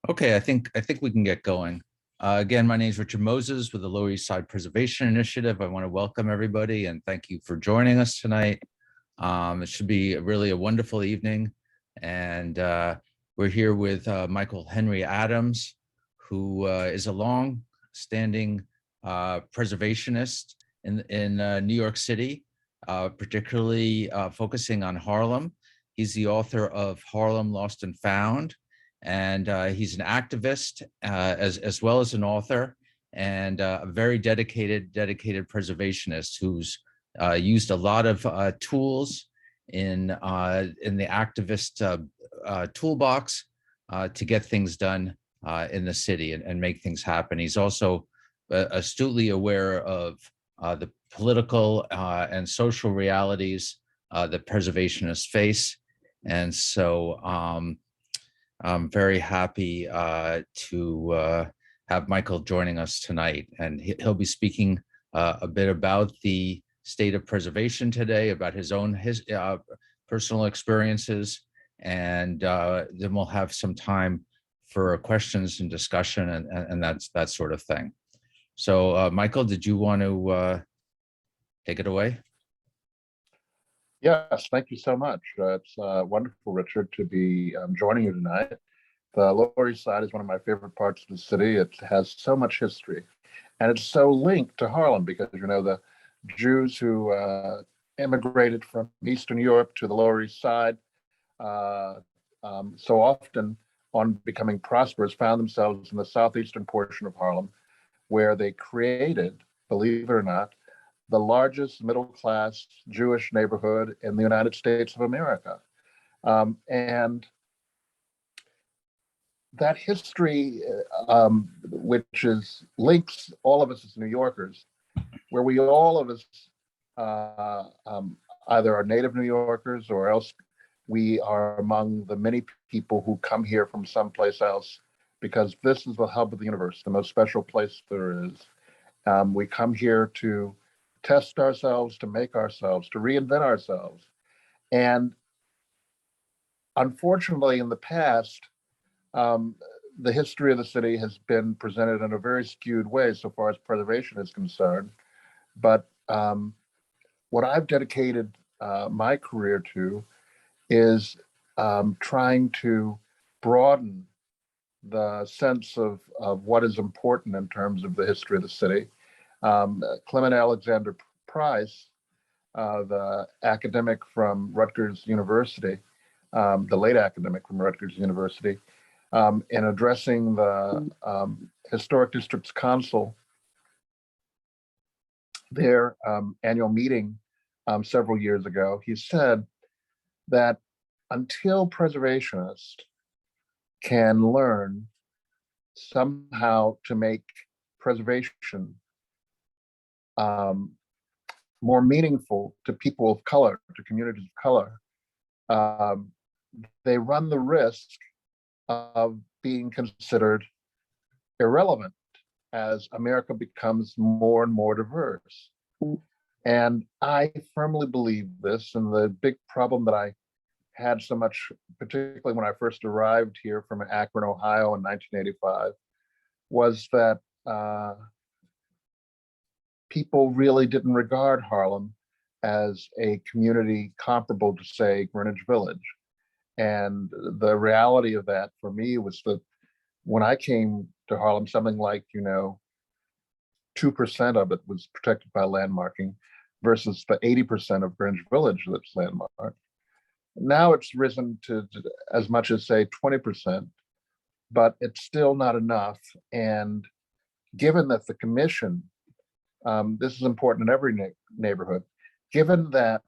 Okay, I think we can get going. Again, my name is Richard Moses with the Lower East Side Preservation Initiative. I want to welcome everybody and thank you for joining us tonight. It should be really a wonderful evening. And we're here with Michael Henry Adams, who is a long-standing preservationist in New York City, particularly focusing on Harlem. He's the author of Harlem Lost and Found, and he's an activist as well as an author, and a very dedicated preservationist who's used a lot of tools in the activist toolbox to get things done in the city and make things happen. He's also astutely aware of the political and social realities that preservationists face, and so I'm very happy to have Michael joining us tonight, and he'll be speaking a bit about the state of preservation today, about his personal experiences, and then we'll have some time for questions and discussion and that sort of thing. So, Michael, did you want to take it away? Yes, thank you so much. It's wonderful, Richard, to be joining you tonight. The Lower East Side is one of my favorite parts of the city. It has so much history, and it's so linked to Harlem because, you know, the Jews who immigrated from Eastern Europe to the Lower East Side so often, on becoming prosperous, found themselves in the southeastern portion of Harlem, where they created, believe it or not, the largest middle-class Jewish neighborhood in the United States of America. And that history, which links all of us as New Yorkers, where we all of us either are native New Yorkers or else we are among the many people who come here from someplace else, because this is the hub of the universe, the most special place there is. We come here to test ourselves, to make ourselves, to reinvent ourselves. And unfortunately, in the past, the history of the city has been presented in a very skewed way so far as preservation is concerned. But what I've dedicated my career to is trying to broaden the sense of what is important in terms of the history of the city. Clement Alexander Price, the academic from Rutgers University, the late academic from Rutgers University, in addressing the Historic Districts Council, their annual meeting several years ago, he said that until preservationists can learn somehow to make preservation more meaningful to people of color, to communities of color, they run the risk of being considered irrelevant as America becomes more and more diverse. And I firmly believe this, and the big problem that I had so much, particularly when I first arrived here from Akron, Ohio in 1985, was that people really didn't regard Harlem as a community comparable to, say, Greenwich Village. And the reality of that for me was that when I came to Harlem, something like, 2% of it was protected by landmarking versus the 80% of Greenwich Village that's landmarked. Now it's risen to as much as, say, 20%, but it's still not enough. And given that the commission, this is important in every neighborhood, given that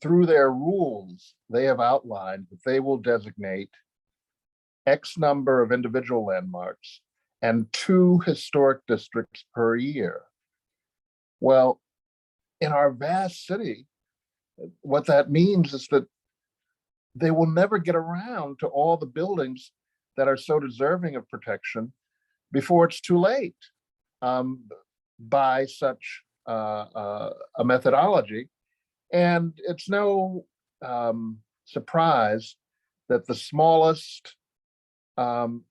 through their rules, they have outlined that they will designate X number of individual landmarks and 2 historic districts per year. Well, in our vast city, what that means is that they will never get around to all the buildings that are so deserving of protection before it's too late, by such a methodology. And it's no surprise that the smallest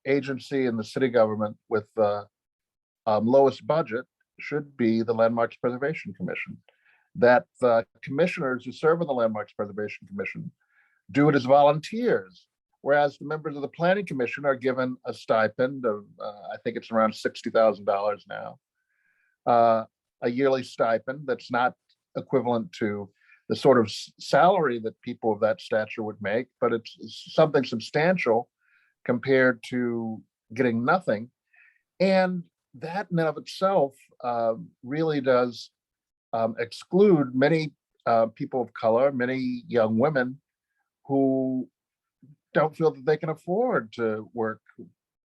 agency in the city government with the lowest budget should be the Landmarks Preservation Commission. That the commissioners who serve on the Landmarks Preservation Commission do it as volunteers, whereas the members of the Planning Commission are given a stipend of, I think it's around $60,000 now, a yearly stipend that's not equivalent to the sort of salary that people of that stature would make, but it's something substantial compared to getting nothing. And that in and of itself really does exclude many people of color, many young women who don't feel that they can afford to work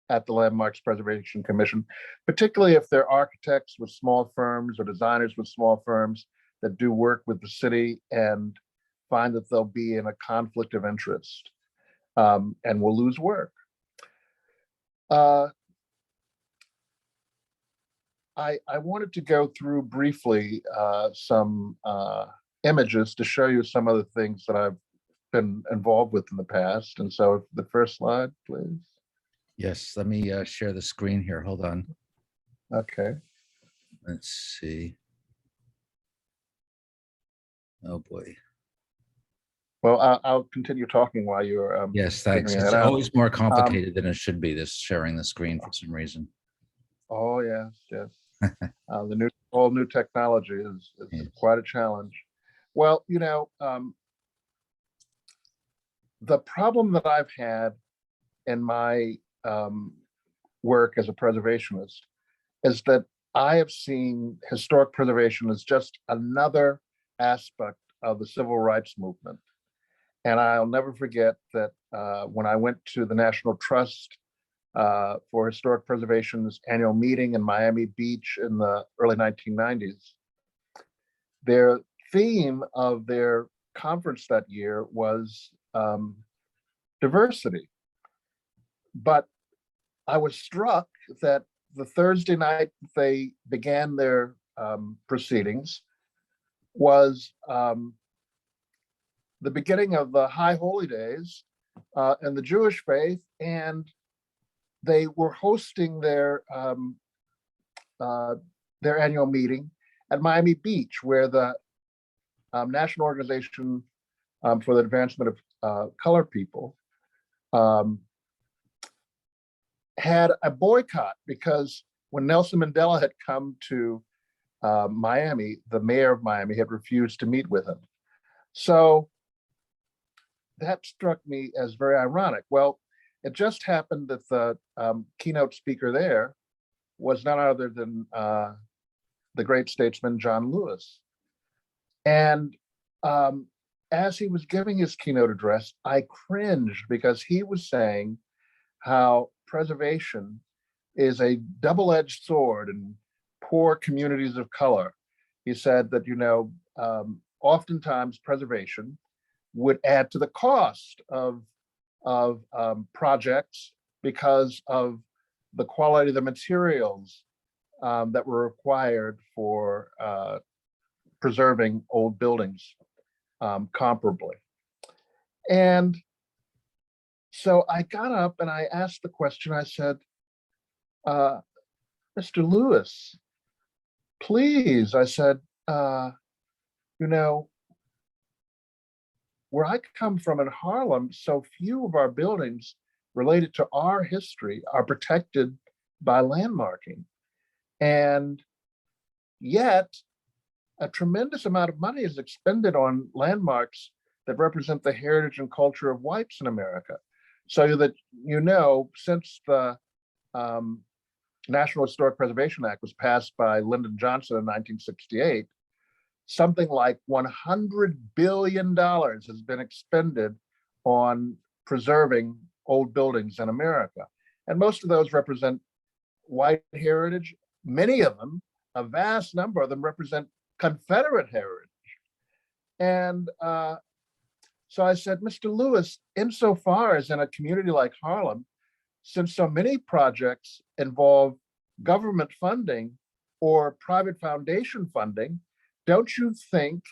at the Landmarks Preservation Commission, particularly if they're architects with small firms or designers with small firms that do work with the city and find that they'll be in a conflict of interest and will lose work. I wanted to go through briefly some images to show you some of the things that I've been involved with in the past. And so the first slide, please. Yes, let me share the screen here. Hold on. Okay. Let's see. Oh boy. Well, I'll continue talking while you're yes, thanks. figuring It's that out. always more complicated than it should be, this sharing the screen for some reason. Oh yes, yes. All new technology is Yes. quite a challenge. Well, you know, the problem that I've had in my work as a preservationist is that I have seen historic preservation as just another aspect of the civil rights movement. And I'll never forget that when I went to the National Trust for Historic Preservation's annual meeting in Miami Beach in the early 1990s, their theme of their conference that year was diversity. But I was struck that the Thursday night they began their proceedings was the beginning of the High Holy Days and the Jewish faith, and they were hosting their annual meeting at Miami Beach, where the National Organization for the Advancement of Colored People had a boycott, because when Nelson Mandela had come to Miami, the mayor of Miami had refused to meet with him. So that struck me as very ironic. Well, it just happened that the keynote speaker there was none other than the great statesman John Lewis. And as he was giving his keynote address, I cringed, because he was saying how preservation is a double-edged sword in poor communities of color. He said that, you know, oftentimes preservation would add to the cost of projects because of the quality of the materials that were required for preserving old buildings comparably. And so I got up and I asked the question. I said, Mr. Lewis, please, I said, you know, where I come from in Harlem, so few of our buildings related to our history are protected by landmarking. And yet, a tremendous amount of money is expended on landmarks that represent the heritage and culture of whites in America. So that, you know, since the National Historic Preservation Act was passed by Lyndon Johnson in 1968, something like $100 billion has been expended on preserving old buildings in America. And most of those represent white heritage. Many of them, a vast number of them, represent Confederate heritage. And so I said, Mr. Lewis, insofar as in a community like Harlem, since so many projects involve government funding or private foundation funding, don't you think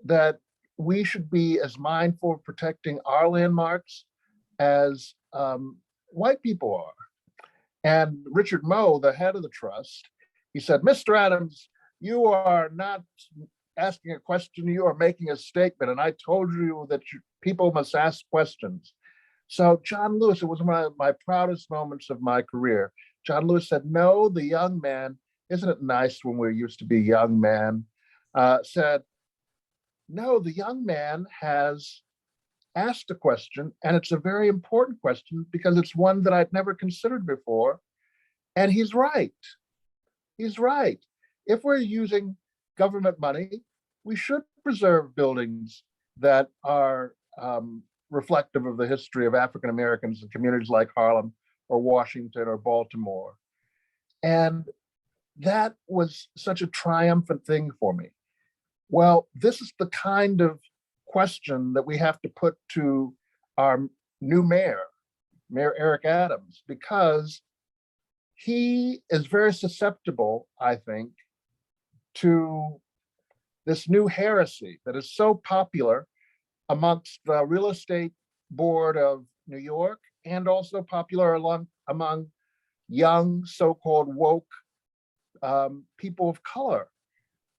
that we should be as mindful of protecting our landmarks as white people are. And Richard Moe, the head of the trust, he said, Mr. Adams, you are not asking a question, you are making a statement. And I told you that people must ask questions. So John Lewis, it was one of my proudest moments of my career. John Lewis said, no, the young man, isn't it nice when we used to be young men, said, no, the young man has asked a question, and it's a very important question because it's one that I'd never considered before. And he's right. He's right. If we're using government money, we should preserve buildings that are reflective of the history of African Americans in communities like Harlem or Washington or Baltimore. And that was such a triumphant thing for me. Well, this is the kind of question that we have to put to our new mayor, Mayor Eric Adams, because he is very susceptible, I think, to this new heresy that is so popular amongst the real estate board of New York and also popular among young, so-called woke people of color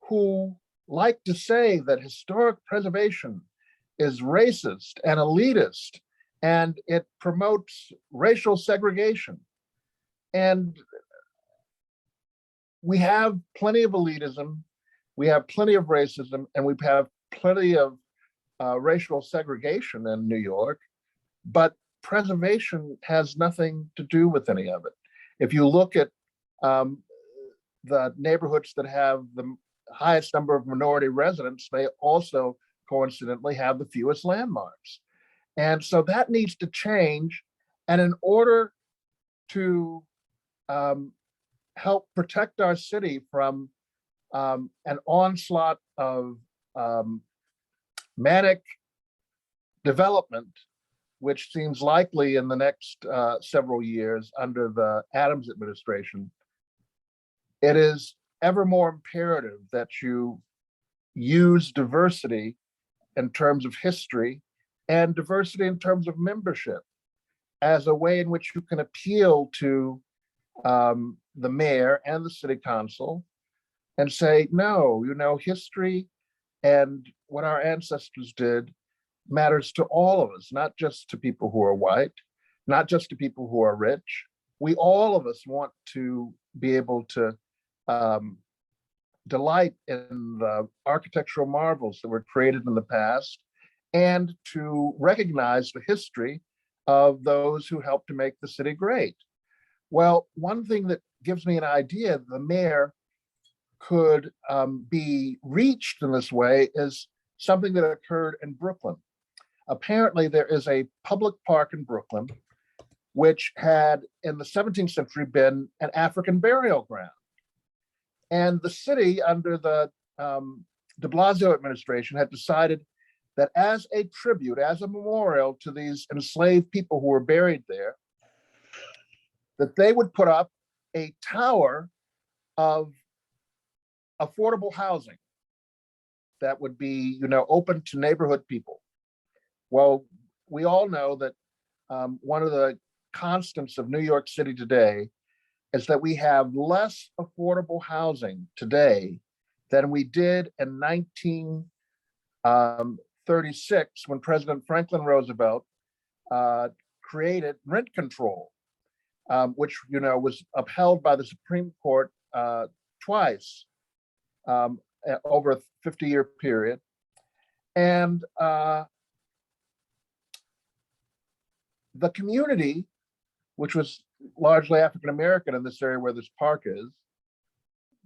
who like to say that historic preservation is racist and elitist and it promotes racial segregation. And we have plenty of elitism, we have plenty of racism, and we have plenty of racial segregation in New York, but preservation has nothing to do with any of it. If you look at the neighborhoods that have the highest number of minority residents, they also coincidentally have the fewest landmarks. And so that needs to change. And in order to help protect our city from an onslaught of manic development, which seems likely in the next several years under the Adams administration, it is ever more imperative that you use diversity in terms of history and diversity in terms of membership as a way in which you can appeal to the mayor and the city council and say, no, you know, history and what our ancestors did matters to all of us, not just to people who are white, not just to people who are rich. We, all of us, want to be able to delight in the architectural marvels that were created in the past and to recognize the history of those who helped to make the city great. Well, one thing that gives me an idea the mayor could be reached in this way is something that occurred in Brooklyn. Apparently, there is a public park in Brooklyn, which had in the 17th century been an African burial ground. And the city, under the de Blasio administration, had decided that as a tribute, as a memorial to these enslaved people who were buried there, that they would put up a tower of affordable housing that would be, you know, open to neighborhood people. Well, we all know that one of the constants of New York City today is that we have less affordable housing today than we did in 1936 when President Franklin Roosevelt created rent control, which, you know, was upheld by the Supreme Court twice over a 50-year period. And the community, which was largely African-American in this area where this park is,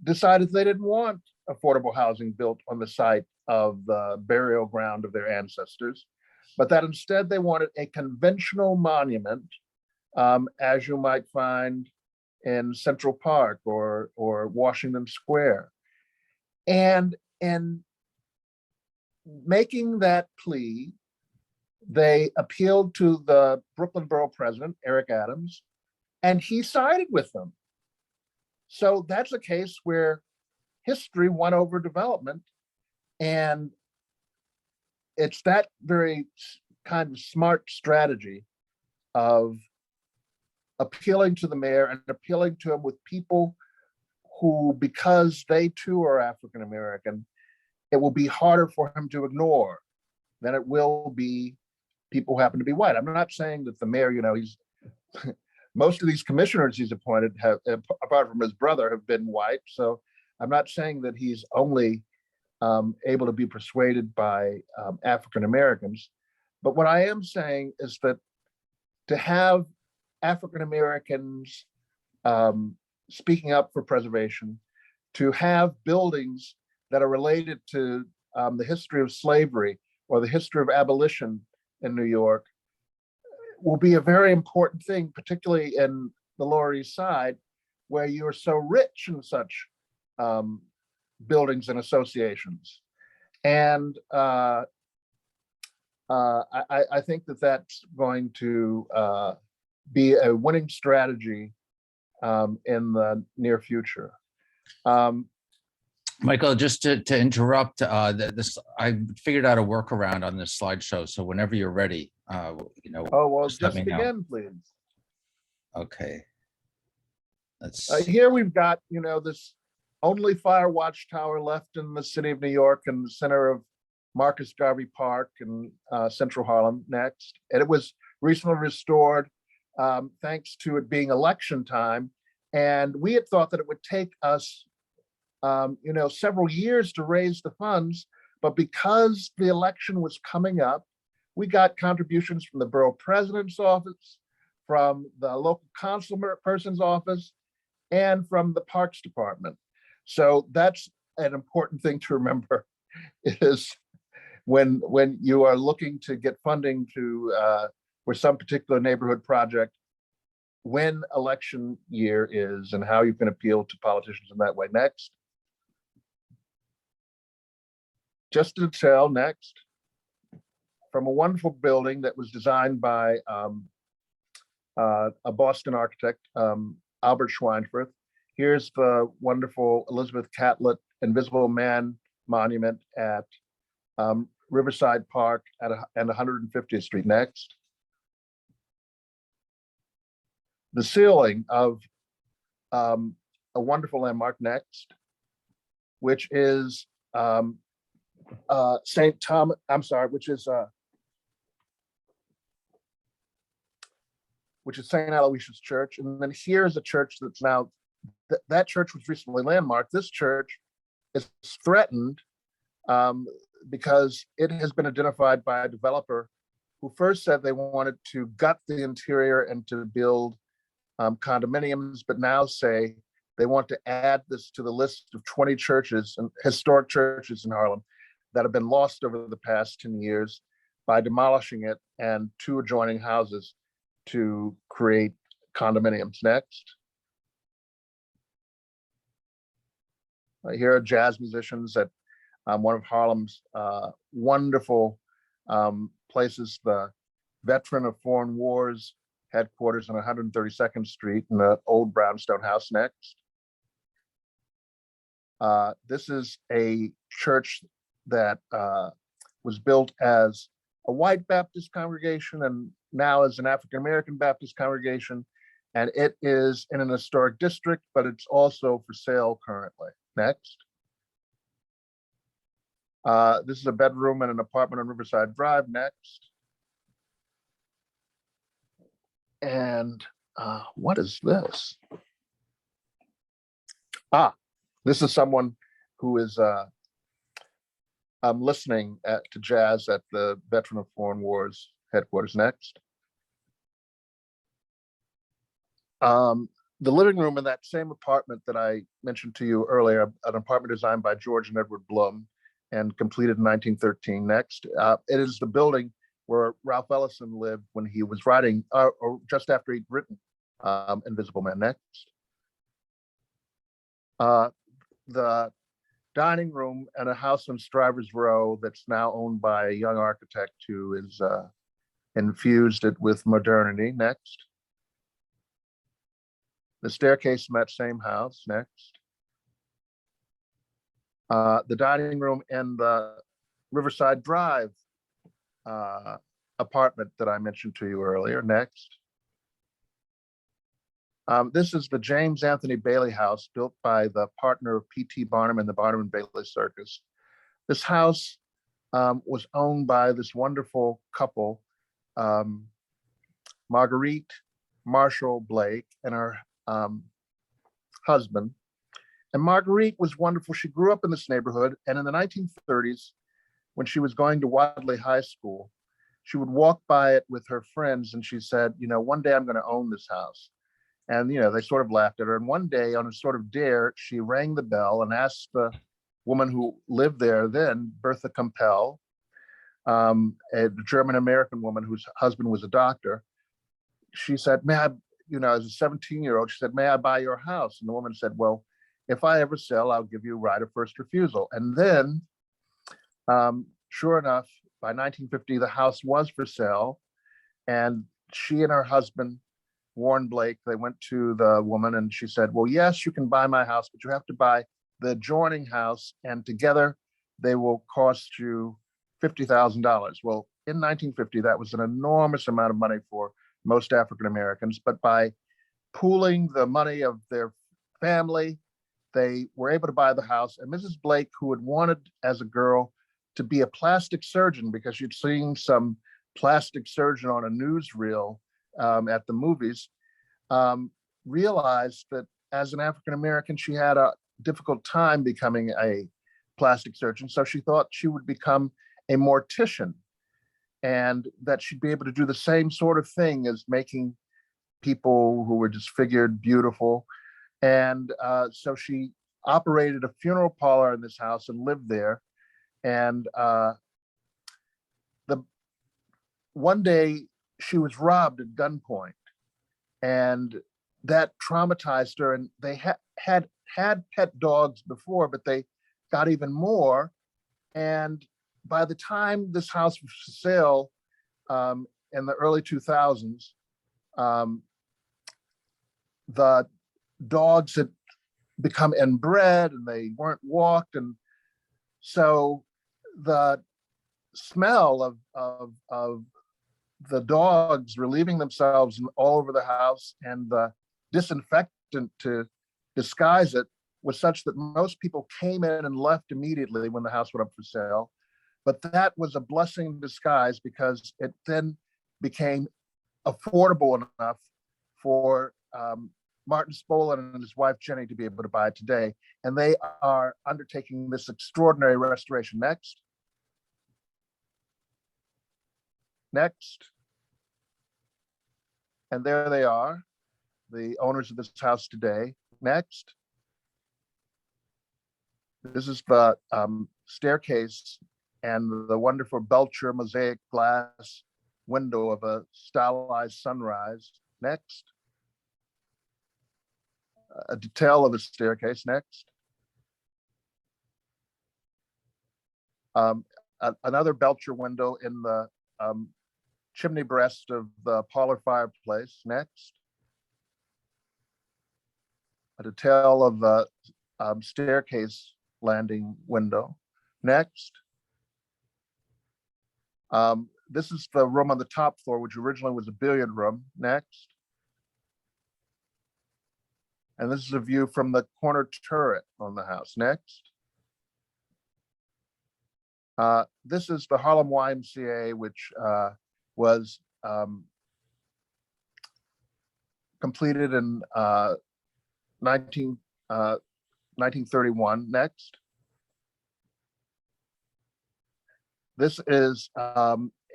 decided they didn't want affordable housing built on the site of the burial ground of their ancestors, but that instead they wanted a conventional monument, as you might find in Central Park or Washington Square. And in making that plea, they appealed to the Brooklyn Borough President, Eric Adams, and he sided with them. So that's a case where history won over development. And it's that very kind of smart strategy of appealing to the mayor and appealing to him with people who, because they too are African American, it will be harder for him to ignore than it will be people who happen to be white. I'm not saying that the mayor, he's most of these commissioners he's appointed have, apart from his brother, have been white. So I'm not saying that he's only able to be persuaded by African Americans. But what I am saying is that to have African Americans speaking up for preservation, to have buildings that are related to the history of slavery or the history of abolition in New York will be a very important thing, particularly in the Lower East Side, where you are so rich in such buildings and associations. And I think that that's going to be a winning strategy in the near future. Michael, just to interrupt, this I figured out a workaround on this slideshow. So whenever you're ready, Oh, well, just let just me know. begin, please. Okay. Let's. Here we've got, this only fire watchtower left in the city of New York in the center of Marcus Garvey Park in central Harlem next. And it was recently restored thanks to it being election time. And we had thought that it would take us several years to raise the funds, but because the election was coming up, we got contributions from the borough president's office, from the local council person's office, and from the Parks Department. So that's an important thing to remember, is when you are looking to get funding to for some particular neighborhood project, when election year is and how you can appeal to politicians in that way. Next. Just a detail, next. From a wonderful building that was designed by a Boston architect, Albert Schweinfurth. Here's the wonderful Elizabeth Catlett Invisible Man Monument at Riverside Park and 150th Street. Next. The ceiling of a wonderful landmark. Next, which is St. Thomas, which is St. Aloysius Church. And then here's a church that's now, that church was recently landmarked. This church is threatened because it has been identified by a developer who first said they wanted to gut the interior and to build condominiums, but now say they want to add this to the list of 20 churches and historic churches in Harlem that have been lost over the past 10 years by demolishing it and 2 adjoining houses to create condominiums. Next. Here are jazz musicians at one of Harlem's wonderful places, the Veteran of Foreign Wars headquarters on 132nd Street in the old brownstone house. Next. This is a church that was built as a white Baptist congregation and now as an African-American Baptist congregation. And it is in an historic district, but it's also for sale currently. Next. This is a bedroom and an apartment on Riverside Drive. Next. And what is this? This is someone who is listening to jazz at the Veteran of Foreign Wars headquarters. Next. The living room in that same apartment that I mentioned to you earlier, an apartment designed by George and Edward Blum and completed in 1913. Next. It is the building where Ralph Ellison lived when he was writing, or just after he'd written Invisible Man. Next. The dining room and a house on Strivers Row that's now owned by a young architect who is infused it with modernity. Next. The staircase in that same house. Next. The dining room and the Riverside Drive apartment that I mentioned to you earlier. Next. This is the James Anthony Bailey House, built by the partner of P.T. Barnum and the Barnum and Bailey Circus. This house was owned by this wonderful couple, Marguerite Marshall Blake and her husband. And Marguerite was wonderful. She grew up in this neighborhood, and in the 1930s, when she was going to Wadley High School, she would walk by it with her friends, and she said, one day I'm going to own this house. And, they sort of laughed at her. And one day, on a sort of dare, she rang the bell and asked the woman who lived there then, Bertha Campbell, a German-American woman whose husband was a doctor. She said, may I, as a 17-year-old, she said, may I buy your house? And the woman said, well, if I ever sell, I'll give you right of first refusal. And then, sure enough, by 1950, the house was for sale. And she and her husband, Warren Blake, they went to the woman and she said, well, yes, you can buy my house, but you have to buy the adjoining house, and together they will cost you $50,000. Well, in 1950, that was an enormous amount of money for most African Americans, but by pooling the money of their family, they were able to buy the house. And Mrs. Blake, who had wanted as a girl to be a plastic surgeon because she'd seen some plastic surgeon on a newsreel at the movies, realized that as an African American, she had a difficult time becoming a plastic surgeon. So she thought she would become a mortician, and that she'd be able to do the same sort of thing as making people who were disfigured beautiful. And so she operated a funeral parlor in this house and lived there. And one day she was robbed at gunpoint, and that traumatized her. And they had pet dogs before, but they got even more. And by the time this house was for sale in the early 2000s, the dogs had become inbred and they weren't walked. And so the smell of the dogs relieving themselves all over the house and the disinfectant to disguise it was such that most people came in and left immediately when the house went up for sale. But that was a blessing in disguise, because it then became affordable enough for Martin Spolin and his wife Jenny to be able to buy it today. And they are undertaking this extraordinary restoration. Next. And there they are, the owners of this house today. Next. This is the staircase and the wonderful Belcher mosaic glass window of a stylized sunrise. Next. A detail of the staircase. Next. Another Belcher window in the chimney breast of the parlor fireplace. Next. A detail of the staircase landing window. Next. This is the room on the top floor, which originally was a billiard room. Next. And this is a view from the corner turret on the house. Next. This is the Harlem YMCA, which was completed in 1931. Next. This is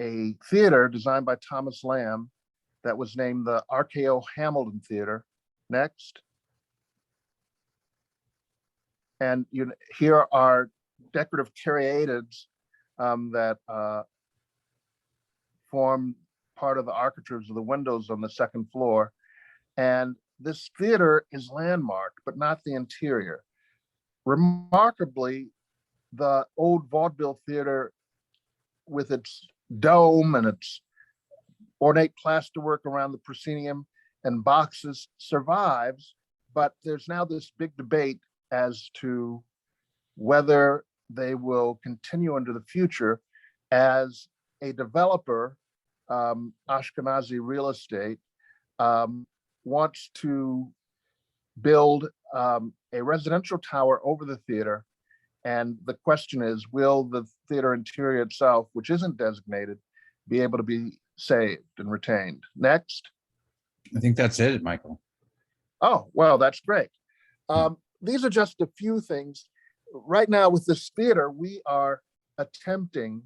a theater designed by Thomas Lamb that was named the RKO Hamilton Theater. Next. And here are decorative caryatids that form part of the architectures of the windows on the second floor. And this theater is landmarked, but not the interior. Remarkably, the old vaudeville theater with its dome and its ornate plasterwork around the proscenium and boxes survives, but there's now this big debate as to whether they will continue into the future as a developer, Ashkenazi Real Estate, wants to build a residential tower over the theater. And the question is, will the theater interior itself, which isn't designated, be able to be saved and retained? Next. I think that's it, Michael. Oh, well, that's great. These are just a few things. Right now with this theater, we are attempting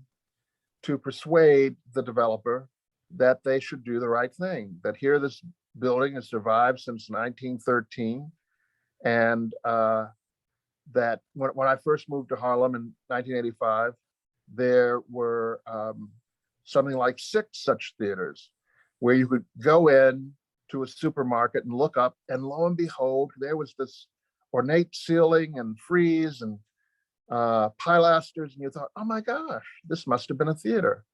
to persuade the developer that they should do the right thing, that here this building has survived since 1913. And that when I first moved to Harlem in 1985, there were something like 6 such theaters where you could go in to a supermarket and look up, and lo and behold, there was this ornate ceiling and frieze and pilasters, and you thought, oh my gosh, this must have been a theater.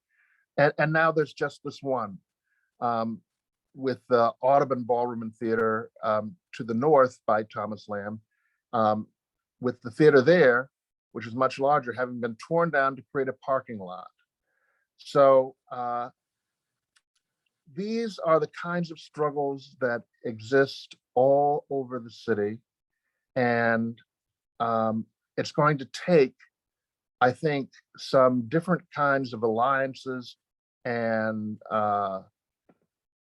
And now there's just this one, with the Audubon Ballroom and Theater to the north by Thomas Lamb, with the theater there, which is much larger, having been torn down to create a parking lot. So these are the kinds of struggles that exist all over the city. And it's going to take, I think, some different kinds of alliances and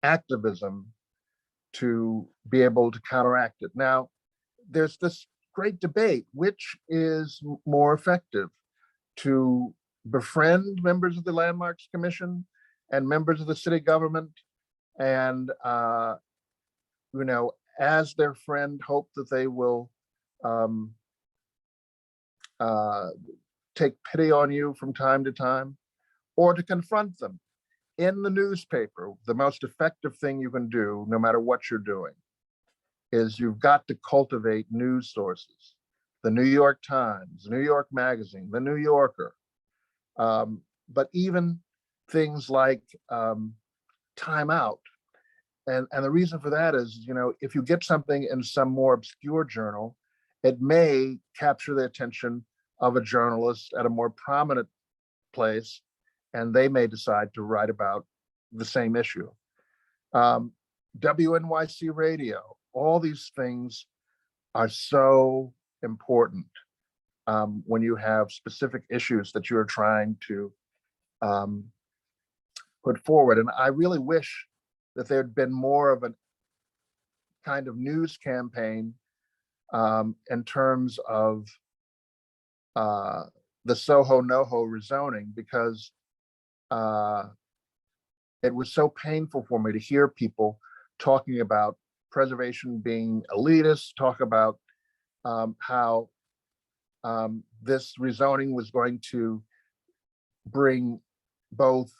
activism to be able to counteract it. Now, there's this great debate, which is more effective, to befriend members of the Landmarks Commission and members of the city government, and as their friend, hope that they will take pity on you from time to time, or to confront them in the newspaper. The most effective thing you can do, no matter what you're doing, is you've got to cultivate news sources. The New York Times, New York Magazine, the New Yorker, but even things like Time Out. And the reason for that is, if you get something in some more obscure journal, it may capture the attention of a journalist at a more prominent place, and they may decide to write about the same issue. WNYC radio, all these things are so important when you have specific issues that you're trying to put forward. And I really wish that there'd been more of a kind of news campaign in terms of the Soho NoHo rezoning, because it was so painful for me to hear people talking about preservation being elitist, talk about how this rezoning was going to bring both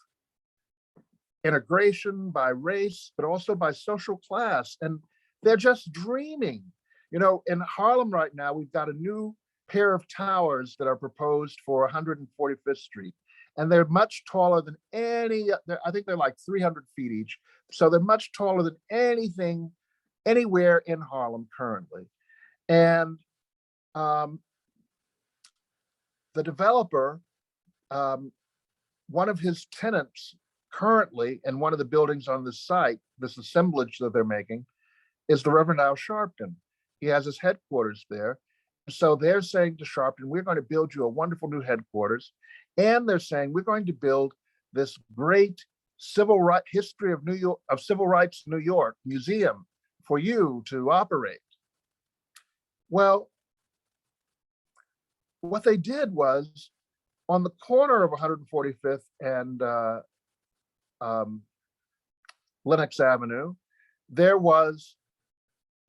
integration by race, but also by social class. And they're just dreaming. In Harlem right now, we've got a new pair of towers that are proposed for 145th Street. And they're much taller than I think they're like 300 feet each. So they're much taller than anything anywhere in Harlem currently. And the developer, one of his tenants currently in one of the buildings on this site, this assemblage that they're making, is the Reverend Al Sharpton. He has his headquarters there. So they're saying to Sharpton, we're going to build you a wonderful new headquarters. And they're saying, we're going to build this great history of New York, of civil rights New York museum for you to operate. Well, what they did was, on the corner of 145th and Lenox Avenue, there was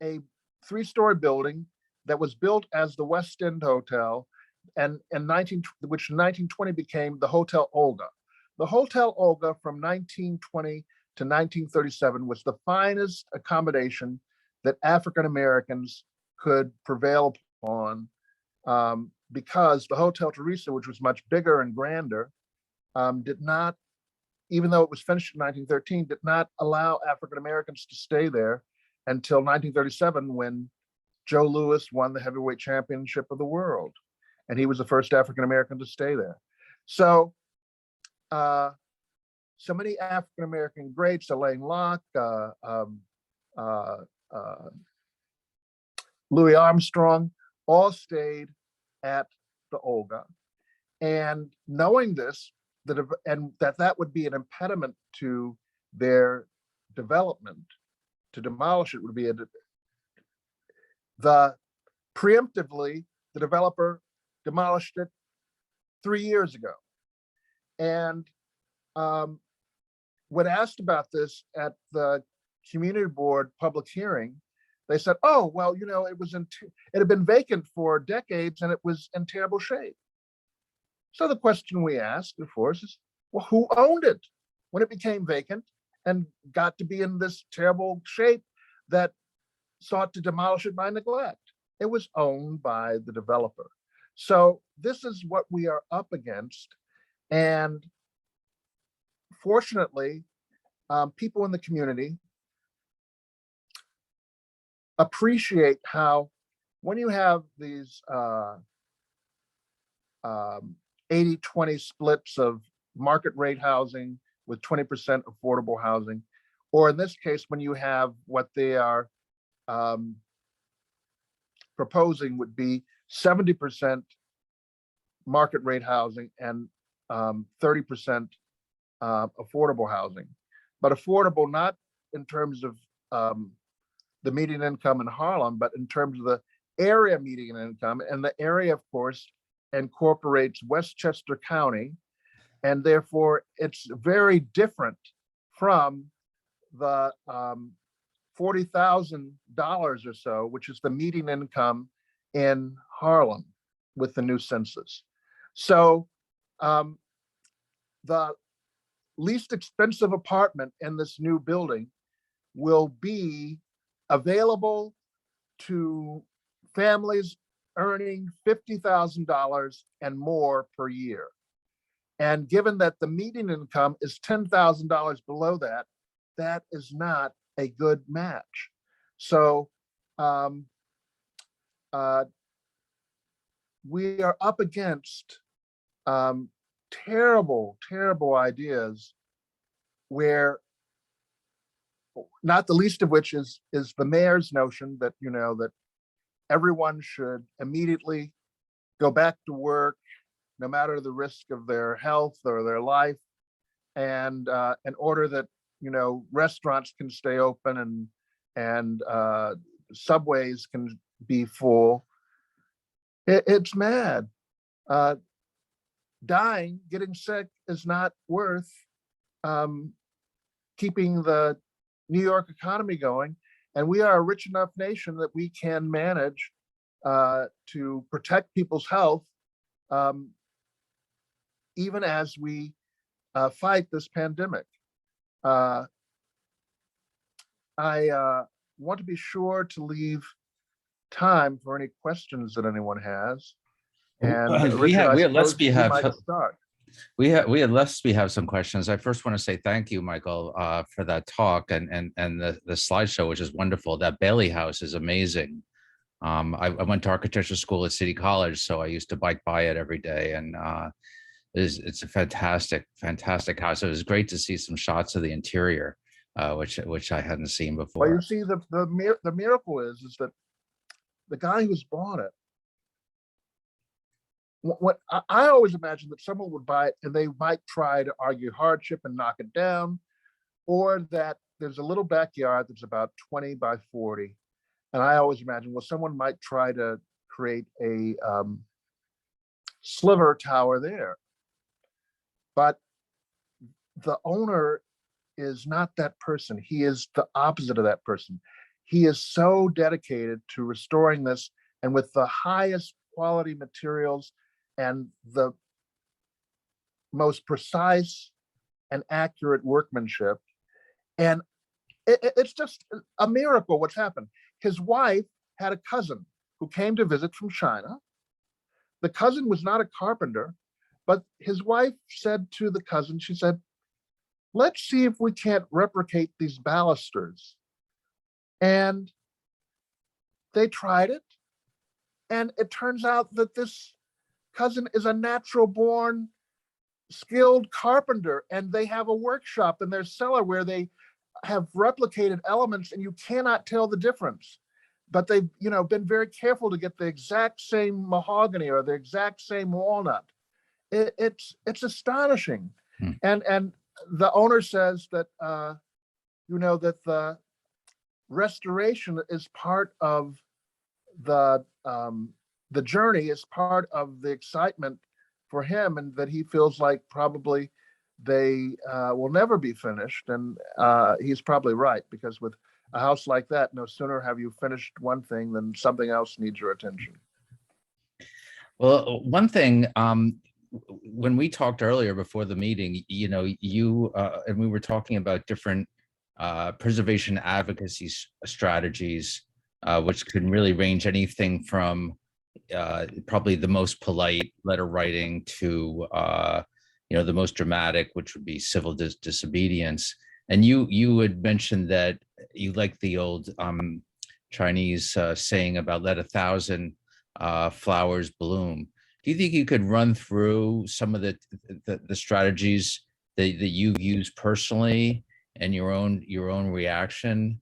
a 3-story building that was built as the West End Hotel, and which in 1920 became the Hotel Olga. The Hotel Olga from 1920 to 1937 was the finest accommodation that African Americans could prevail upon, because the Hotel Teresa, which was much bigger and grander, did not, even though it was finished in 1913, did not allow African Americans to stay there until 1937, when Joe Louis won the heavyweight championship of the world. And he was the first African American to stay there. So, so many African American greats, Alain Locke, uh, uh, Louis Armstrong, all stayed at the Olga. And knowing this, and that would be an impediment to their development, to demolish it would be preemptively, the developer demolished it 3 years ago. And when asked about this at the community board public hearing, they said, "Oh, well, you know, it had been vacant for decades and it was in terrible shape." So the question we asked, of course, is, well, who owned it when it became vacant and got to be in this terrible shape that sought to demolish it by neglect? It was owned by the developer. So this is what we are up against. And fortunately, people in the community appreciate how when you have these 80-20 splits of market rate housing with 20% affordable housing, or in this case, when you have what they are proposing would be 70% market rate housing and 30% affordable housing, but affordable not in terms of the median income in Harlem, but in terms of the area median income. And the area, of course, incorporates Westchester County, and therefore it's very different from the $40,000 or so, which is the median income in Harlem with the new census. So the least expensive apartment in this new building will be available to families earning $50,000 and more per year. And given that the median income is $10,000 below that, that is not a good match. So we are up against terrible, terrible ideas where, not the least of which is the mayor's notion that, you know, that everyone should immediately go back to work, no matter the risk of their health or their life, and in order that, you know, restaurants can stay open and subways can be full. It's mad. Dying, getting sick is not worth keeping the New York economy going. And we are a rich enough nation that we can manage to protect people's health, even as we fight this pandemic. I want to be sure to leave time for any questions that anyone has. And we Richard, at I suppose LESPI you have might start. we at LESPI have some questions. I first want to say thank you, Michael, for that talk and the slideshow, which is wonderful. That Bailey House is amazing. I went to architecture school at City College, so I used to bike by it every day, and it's a fantastic house. It was great to see some shots of the interior, which I hadn't seen before. Well, you see, the miracle is that the guy who's bought it, what I always imagined that someone would buy it and they might try to argue hardship and knock it down, or that there's a little backyard that's about 20 by 40. And I always imagine, well, someone might try to create a sliver tower there. But the owner is not that person. He is the opposite of that person. He is so dedicated to restoring this, and with the highest quality materials and the most precise and accurate workmanship. And it's just a miracle what's happened. His wife had a cousin who came to visit from China. The cousin was not a carpenter, but his wife said to the cousin, she said, "Let's see if we can't replicate these balusters." And they tried it. And it turns out that this cousin is a natural born skilled carpenter, and they have a workshop in their cellar where they have replicated elements and you cannot tell the difference. But they've, been very careful to get the exact same mahogany or the exact same walnut. It's astonishing. Hmm. And the owner says that, that the restoration is part of the journey, is part of the excitement for him, and that he feels like probably they will never be finished. And he's probably right, because with a house like that, no sooner have you finished one thing than something else needs your attention. Well, one thing, when we talked earlier before the meeting, you and we were talking about different preservation advocacy strategies, which can really range anything from probably the most polite letter writing to the most dramatic, which would be civil disobedience. And you had mentioned that you like the old Chinese saying about let 1,000 flowers bloom. Do you think you could run through some of the strategies that you've used personally and your own reaction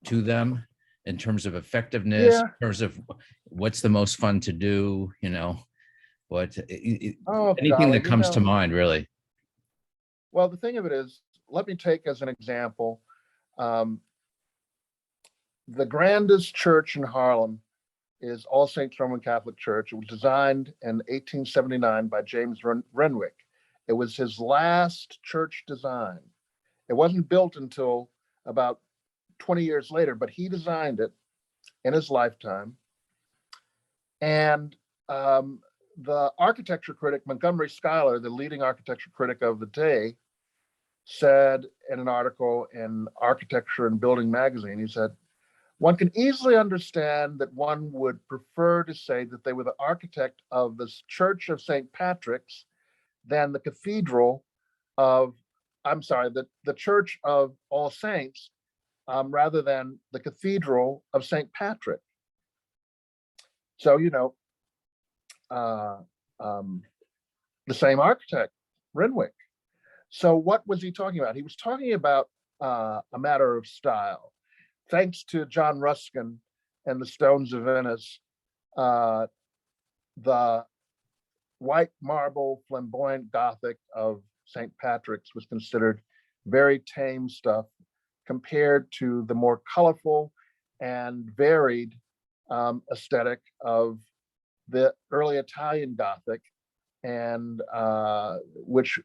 to them in terms of effectiveness, Yeah. in terms of what's the most fun to do, what Oh, anything golly, that comes to mind, really? Well, the thing of it is, let me take as an example, the grandest church in Harlem is All Saints Roman Catholic Church. It was designed in 1879 by James Renwick. It was his last church design. It wasn't built until about 20 years later, but he designed it in his lifetime. And the architecture critic, Montgomery Schuyler, the leading architecture critic of the day, said in an article in Architecture and Building magazine, he said, one can easily understand that one would prefer to say that they were the architect of the Church of St. Patrick's than the cathedral of, the Church of All Saints, rather than the Cathedral of St. Patrick. So, the same architect, Renwick. So what was he talking about? He was talking about a matter of style. Thanks to John Ruskin and the Stones of Venice, the white marble flamboyant Gothic of St. Patrick's was considered very tame stuff compared to the more colorful and varied aesthetic of the early Italian Gothic, and which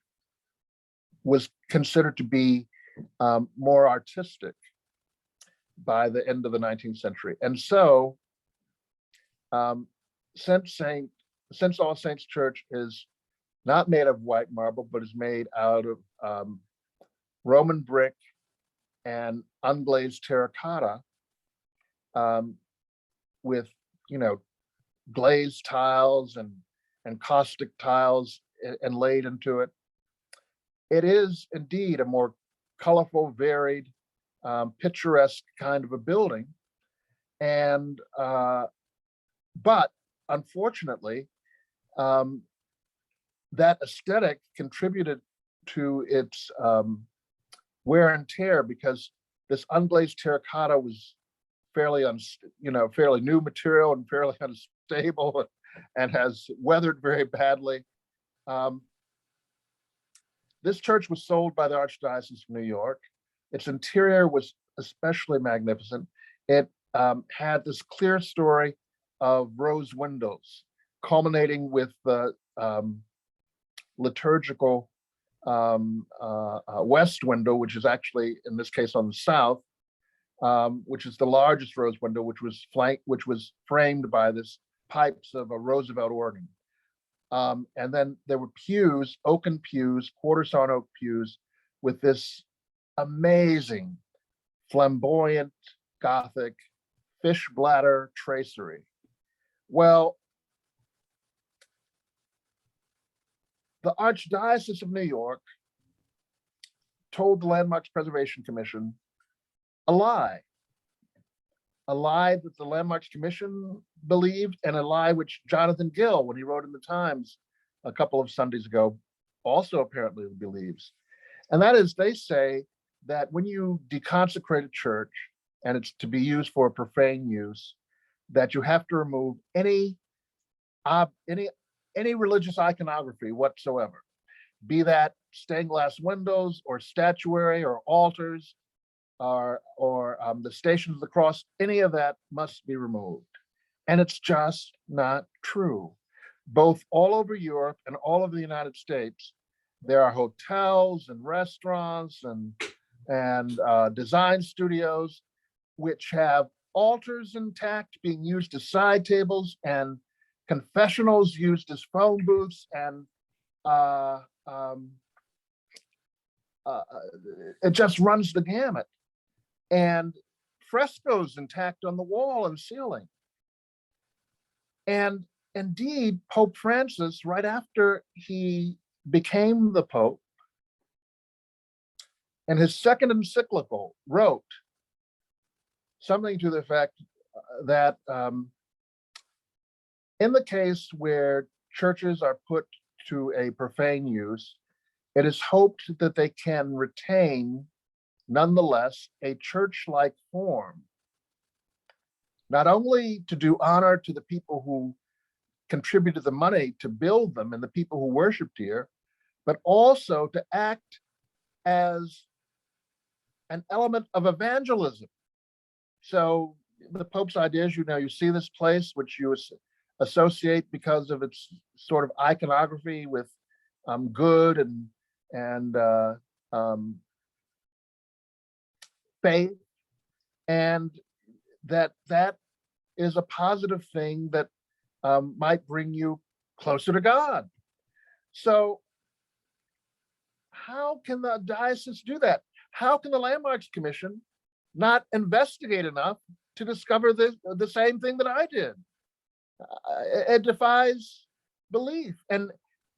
was considered to be more artistic by the end of the 19th century. And so since All Saints Church is not made of white marble, but is made out of Roman brick and unglazed terracotta, with glazed tiles and caustic tiles and laid into it. It is indeed a more colorful, varied, picturesque kind of a building. And but unfortunately, that aesthetic contributed to its wear and tear, because this unglazed terracotta was fairly new material and fairly unstable, and has weathered very badly. This church was sold by the Archdiocese of New York. Its interior was especially magnificent. It had this clear story of rose windows, culminating with the liturgical west window, which is actually, in this case, on the south, which is the largest rose window, which was framed by this pipes of a Roosevelt organ. And then there were pews, oaken pews, quarter-sawn oak pews, with this amazing, flamboyant, Gothic fish bladder tracery. Well, the Archdiocese of New York told the Landmarks Preservation Commission a lie that the Landmarks Commission believed, and a lie which Jonathan Gill, when he wrote in the Times a couple of Sundays ago, also apparently believes. And that is, they say that when you deconsecrate a church and it's to be used for profane use, that you have to remove any religious iconography whatsoever, be that stained glass windows or statuary or altars or the Stations of the Cross. Any of that must be removed. And it's just not true. Both all over Europe and all over the United States, there are hotels and restaurants and design studios which have altars intact being used as side tables and confessionals used as phone booths, and it just runs the gamut. And frescoes intact on the wall and ceiling. And indeed, Pope Francis, right after he became the Pope, in his second encyclical, wrote something to the effect that in the case where churches are put to a profane use, it is hoped that they can retain, nonetheless, a church-like form, not only to do honor to the people who contributed the money to build them and the people who worshiped here, but also to act as an element of evangelism. So the Pope's idea is, you see this place which you associate because of its sort of iconography with good and faith, and that is a positive thing that might bring you closer to God. So how can the diocese do that? How can the Landmarks Commission not investigate enough to discover the same thing that I did? It defies belief. And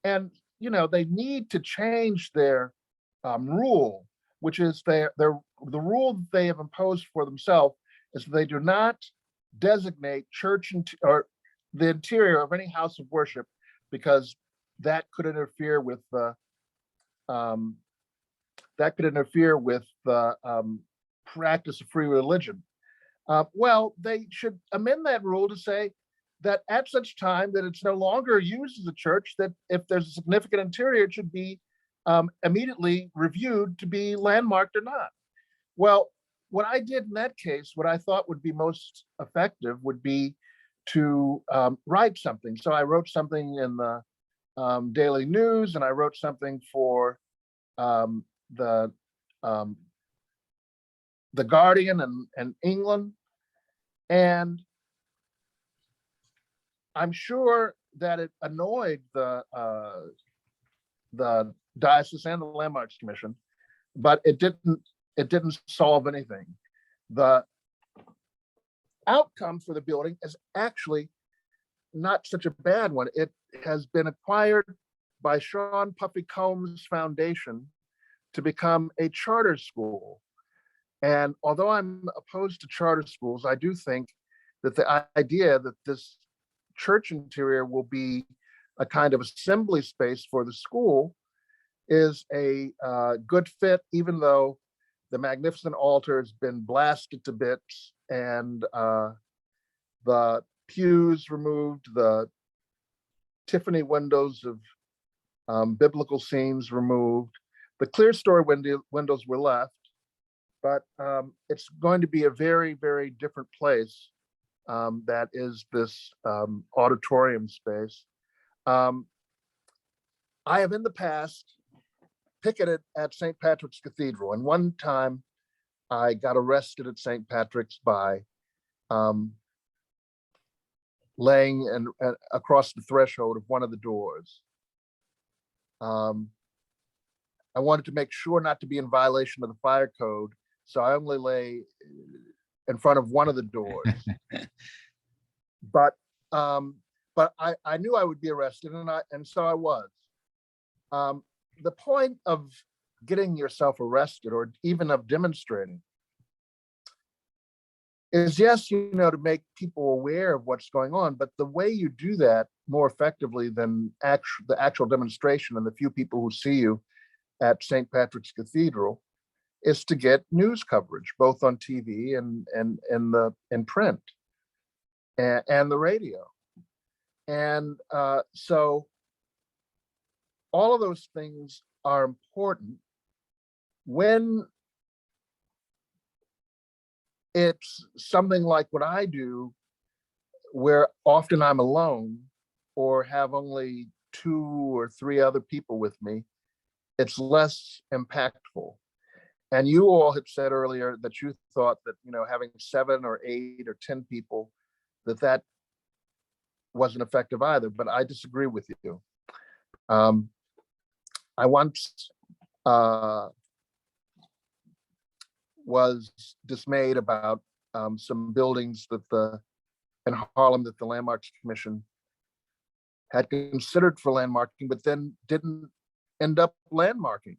they need to change their rule, which is the rule that they have imposed for themselves is that they do not designate church or the interior of any house of worship, because that could interfere with the practice of free religion. Well, they should amend that rule to say that at such time that it's no longer used as a church, that if there's a significant interior, it should be immediately reviewed to be landmarked or not. Well, what I did in that case, what I thought would be most effective would be to write something. So I wrote something in the Daily News, and I wrote something for the Guardian and England. And I'm sure that it annoyed the diocese and the Landmarks Commission, but it didn't solve anything. The outcome for the building is actually not such a bad one. It has been acquired by Sean Puffy Combs Foundation to become a charter school. And although I'm opposed to charter schools, I do think that the idea that this church interior will be a kind of assembly space for the school is a good fit, even though the magnificent altar has been blasted to bits and the pews removed, the Tiffany windows of biblical scenes removed, the clear story windows were left, but it's going to be a very, very different place. That is this auditorium space. I have in the past picketed at St. Patrick's Cathedral, and one time I got arrested at St. Patrick's by laying across the threshold of one of the doors. I wanted to make sure not to be in violation of the fire code, so I only lay in front of one of the doors. But I knew I would be arrested, and so I was. The point of getting yourself arrested, or even of demonstrating, is yes, to make people aware of what's going on, but the way you do that more effectively than the actual demonstration and the few people who see you at St. Patrick's Cathedral is to get news coverage, both on TV and in print and the radio. And so all of those things are important. When it's something like what I do, where often I'm alone or have only 2 or 3 other people with me, it's less impactful. And you all had said earlier that you thought that, having 7 or 8 or 10 people, that wasn't effective either, but I disagree with you. I once was dismayed about some buildings in Harlem that the Landmarks Commission had considered for landmarking, but then didn't end up landmarking.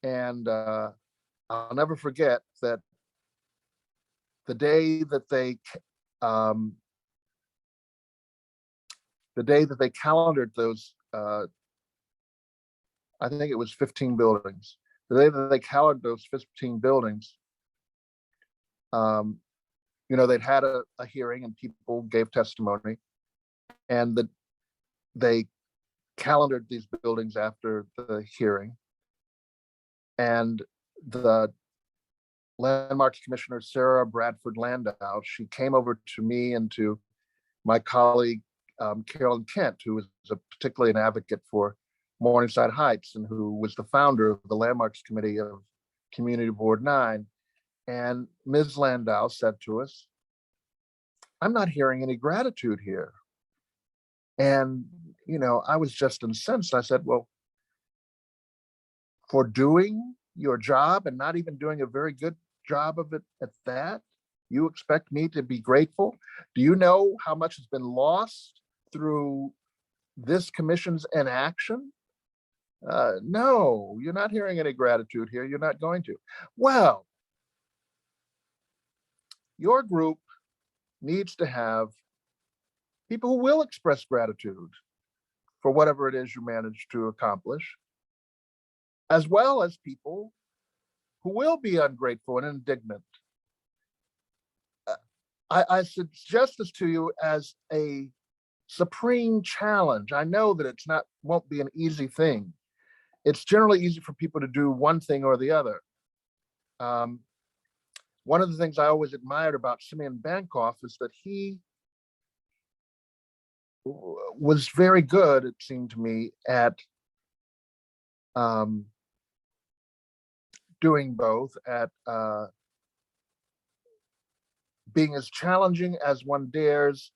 And I'll never forget that the day that they calendared those, I think it was 15 buildings. The day that they calendared those 15 buildings, they'd had a hearing and people gave testimony, and they calendared these buildings after the hearing. And the Landmarks Commissioner, Sarah Bradford Landau, she came over to me and to my colleague, Carolyn Kent, who was particularly an advocate for Morningside Heights and who was the founder of the Landmarks Committee of Community Board 9. And Ms. Landau said to us, "I'm not hearing any gratitude here." And, I was just incensed. I said, "Well, for doing your job and not even doing a very good job of it at that, you expect me to be grateful? Do you know how much has been lost through this commission's inaction? No, you're not hearing any gratitude here. You're not going to." Well, your group needs to have people who will express gratitude for whatever it is you managed to accomplish, as well as people who will be ungrateful and indignant. I suggest this to you as a supreme challenge. I know that won't be an easy thing. It's generally easy for people to do one thing or the other. One of the things I always admired about Simeon Bankoff is that he was very good, it seemed to me, at doing both, at being as challenging as one dares,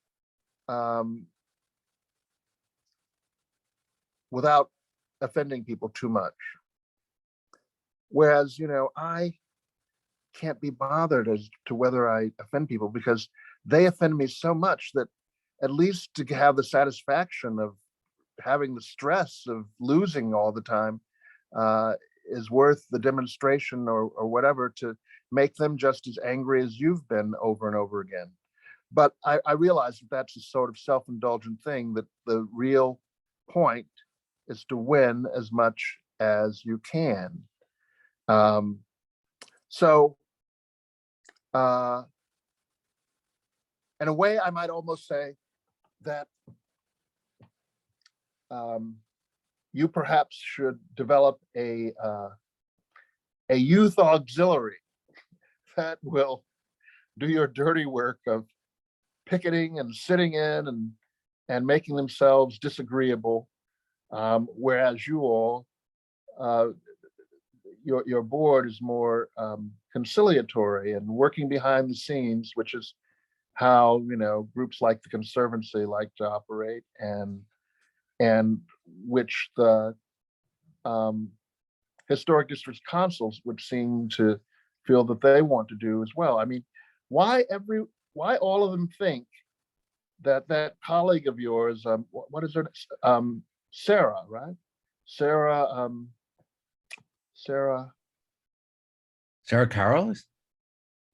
without offending people too much. Whereas, I can't be bothered as to whether I offend people, because they offend me so much that at least to have the satisfaction of having the stress of losing all the time is worth the demonstration or whatever, to make them just as angry as you've been over and over again. But I realize that that's a sort of self-indulgent thing, that the real point is to win as much as you can. So in a way, I might almost say that you perhaps should develop a youth auxiliary that will do your dirty work of picketing and sitting in and making themselves disagreeable, whereas you all, your board is more conciliatory and working behind the scenes, which is how groups like the Conservancy like to operate, and which the historic district councils would seem to feel that they want to do as well. I mean, why all of them think that colleague of yours, what is her name? Sarah, right? Sarah Carroll?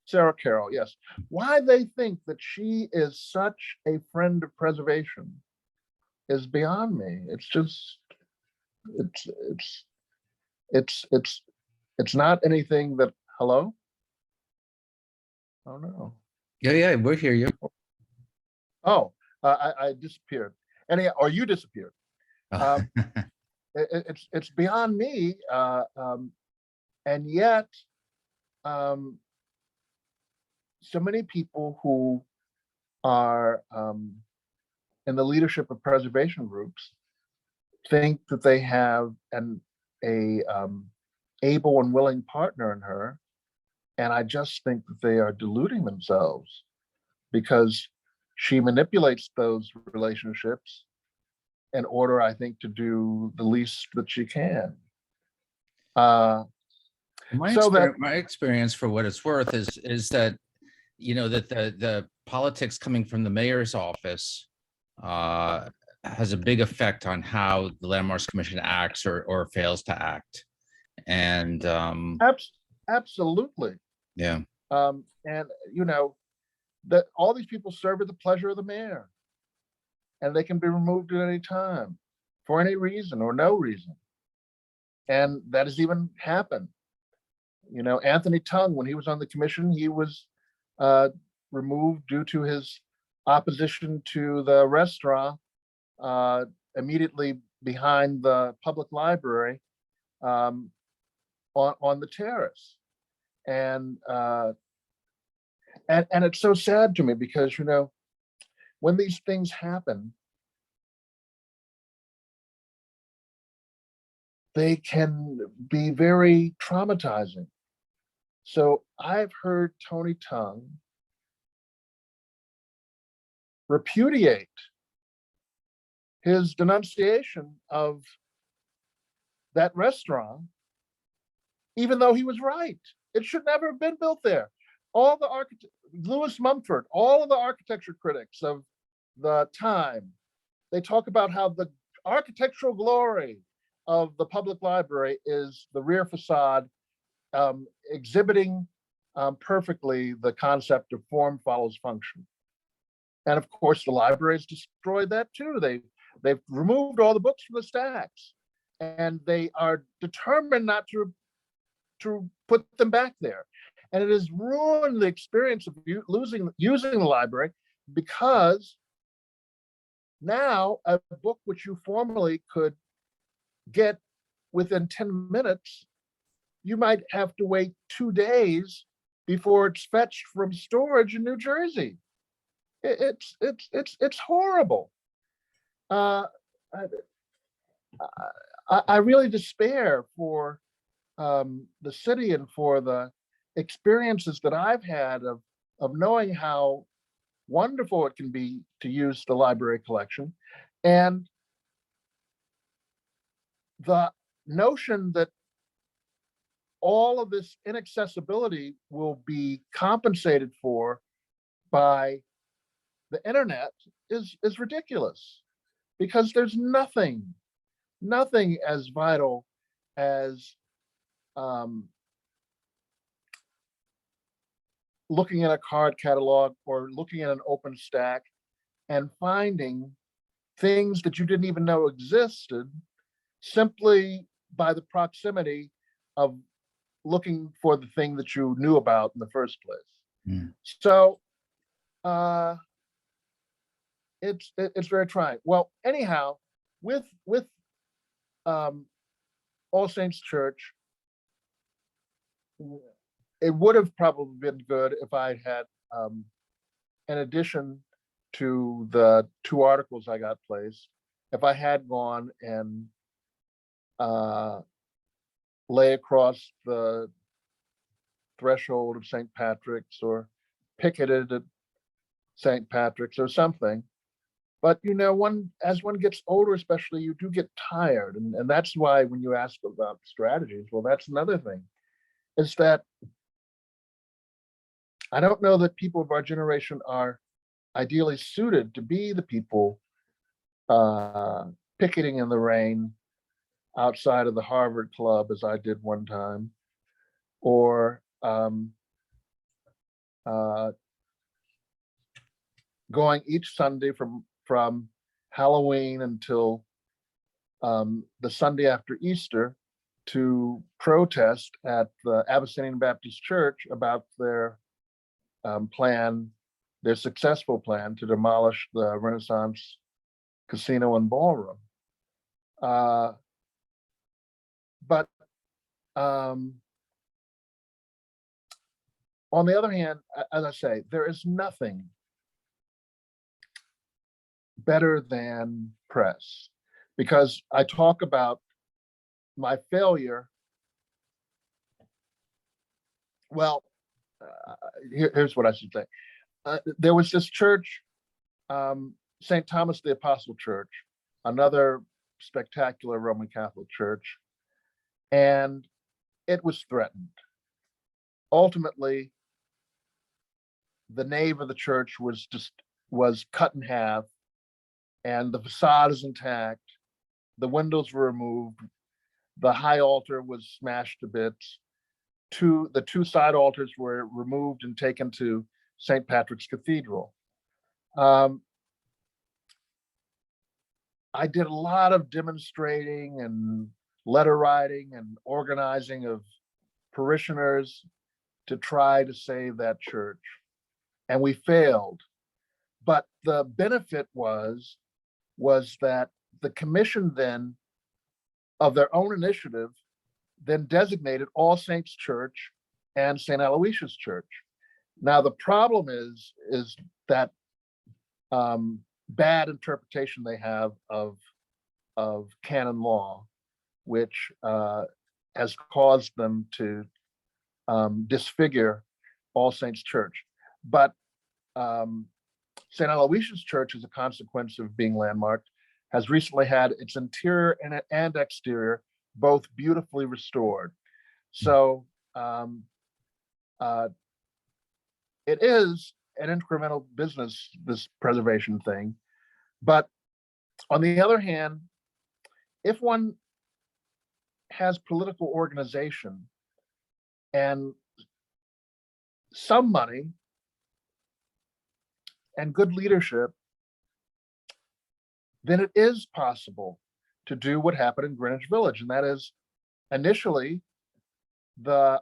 Sarah Carroll, yes. Why they think that she is such a friend of preservation is beyond me. It's just, it's not anything that, hello? Oh no. Yeah, we'll hear you. Oh, I disappeared. Or you disappeared. Um, it's beyond me, and yet so many people who are in the leadership of preservation groups think that they have a able and willing partner in her, and I just think that they are deluding themselves, because she manipulates those relationships in order, I think, to do the least that she can. My So that my experience, for what it's worth, is that, you know, that the politics coming from the mayor's office has a big effect on how the Landmarks Commission acts or fails to act. And absolutely, yeah, and you know that all these people serve at the pleasure of the mayor, and they can be removed at any time for any reason or no reason, and that has even happened. You know, Anthony Tung, when he was on the commission, he was removed due to his opposition to the restaurant immediately behind the public library on the terrace. And it's so sad to me, because, you know, when these things happen, they can be very traumatizing. So I've heard Tony Tung repudiate his denunciation of that restaurant, even though he was right. It should never have been built there. All the Lewis Mumford, all of the architecture critics of the time, they talk about how the architectural glory of the public library is the rear facade, exhibiting perfectly the concept of form follows function. And of course, the library's destroyed that too. They've removed all the books from the stacks, and they are determined not to put them back there. And it has ruined the experience of using the library, because now a book which you formerly could get within 10 minutes, you might have to wait 2 days before it's fetched from storage in New Jersey. It's horrible. I really despair for the city and for the experiences that I've had of knowing how wonderful it can be to use the library collection, and the notion that all of this inaccessibility will be compensated for by the internet is ridiculous, because there's nothing as vital as looking at a card catalog or looking at an open stack and finding things that you didn't even know existed, simply by the proximity of looking for the thing that you knew about in the first place. Mm. So it's very trying. Well, anyhow, with All Saints Church, it would have probably been good if I had, in addition to the 2 articles I got placed, if I had gone and lay across the threshold of St. Patrick's, or picketed at St. Patrick's or something. But you know, as one gets older, especially, you do get tired, and that's why when you ask about strategies, well, that's another thing, is that I don't know that people of our generation are ideally suited to be the people picketing in the rain outside of the Harvard Club, as I did one time, or going each Sunday from Halloween until the Sunday after Easter to protest at the Abyssinian Baptist Church about their their successful plan to demolish the Renaissance Casino and Ballroom. But on the other hand, as I say, there is nothing better than press, because I talk about my failure. Well, here's what I should say. There was this church, St. Thomas the Apostle Church, another spectacular Roman Catholic church, and it was threatened. Ultimately, the nave of the church was cut in half, and the facade is intact. The windows were removed. The high altar was smashed to bits. The two side altars were removed and taken to St. Patrick's Cathedral. I did a lot of demonstrating and letter writing and organizing of parishioners to try to save that church, and we failed. But the benefit was that the commission then, of their own initiative, then designated All Saints Church and St. Aloysius Church. Now the problem is that bad interpretation they have of canon law, which has caused them to disfigure All Saints Church. But St. Aloysius Church, as a consequence of being landmarked, has recently had its interior and exterior both beautifully restored. So it is an incremental business, this preservation thing. But on the other hand, if one has political organization and some money and good leadership, then it is possible to do what happened in Greenwich Village. And that is, initially, the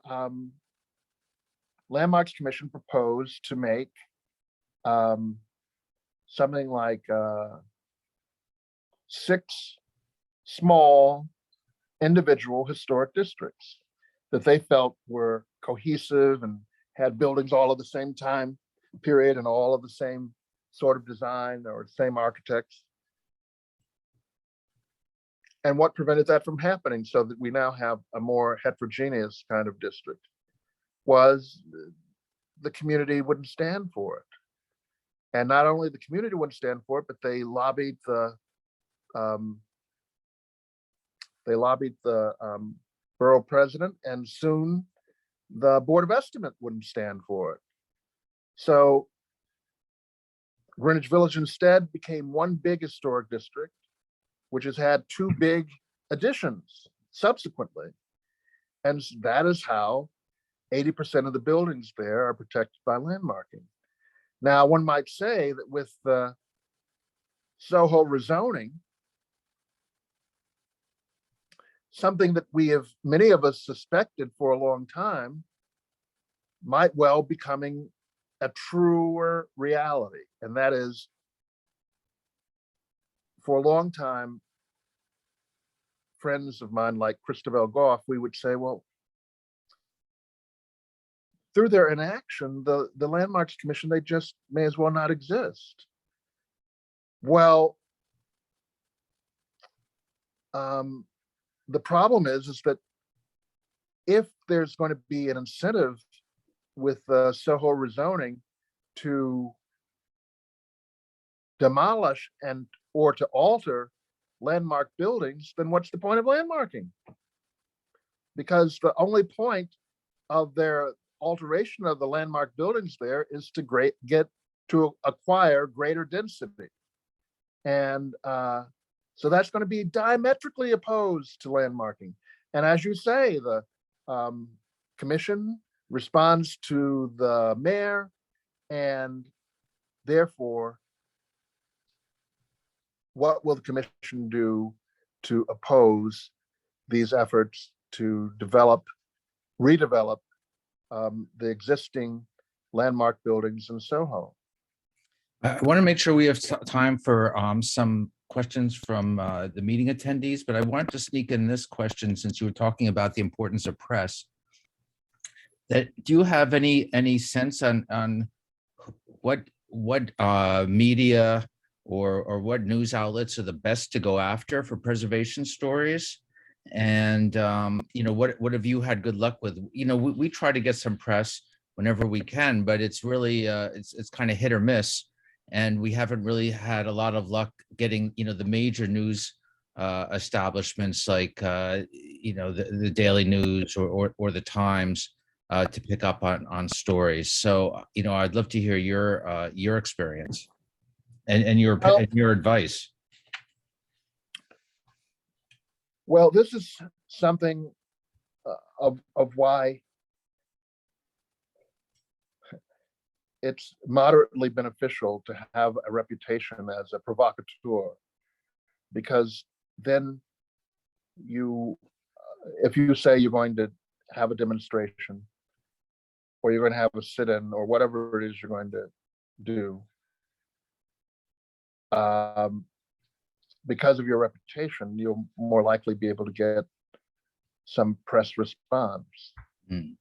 Landmarks Commission proposed to make something like 6 small individual historic districts that they felt were cohesive and had buildings all of the same time period and all of the same sort of design or same architects. And what prevented that from happening, so that we now have a more heterogeneous kind of district, was the community wouldn't stand for it. And not only the community wouldn't stand for it, but they lobbied the borough president, and soon the Board of Estimate wouldn't stand for it. So Greenwich Village instead became one big historic district, which has had 2 big additions subsequently. And that is how 80% of the buildings there are protected by landmarking. Now, one might say that with the Soho rezoning, something that many of us suspected for a long time, might well becoming a truer reality. And that is, for a long time, friends of mine like Christabel Goff, we would say, well, through their inaction, the Landmarks Commission, they just may as well not exist. Well, the problem is that if there's going to be an incentive with Soho rezoning to demolish or to alter landmark buildings, then what's the point of landmarking? Because the only point of their alteration of the landmark buildings there is to acquire greater density. And so that's going to be diametrically opposed to landmarking. And as you say, the commission responds to the mayor, and therefore, what will the commission do to oppose these efforts to redevelop the existing landmark buildings in Soho. I want to make sure we have time for some questions from the meeting attendees, but I want to sneak in this question since you were talking about the importance of press. Do you have any sense on what media or what news outlets are the best to go after for preservation stories? And what have you had good luck with? We try to get some press whenever we can, but it's really it's kind of hit or miss, and we haven't really had a lot of luck getting the major news establishments like the Daily News or the Times to pick up on stories. So I'd love to hear your experience and your advice. Well, this is something of why it's moderately beneficial to have a reputation as a provocateur, because then if you say you're going to have a demonstration or you're going to have a sit-in or whatever it is you're going to do, because of your reputation, you'll more likely be able to get some press response. Mm.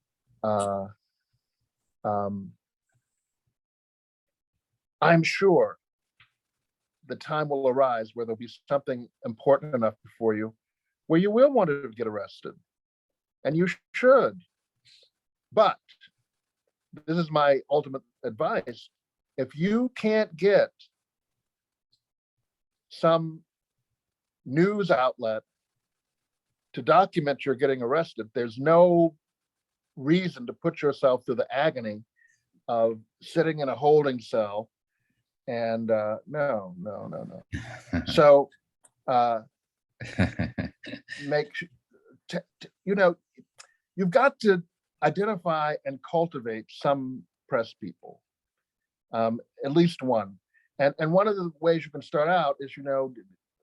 I'm sure the time will arise where there'll be something important enough before you where you will want to get arrested, and you should. But this is my ultimate advice. If you can't get some news outlet to document you're getting arrested, there's no reason to put yourself through the agony of sitting in a holding cell. And no. So you've got to identify and cultivate some press people, at least one. And one of the ways you can start out is,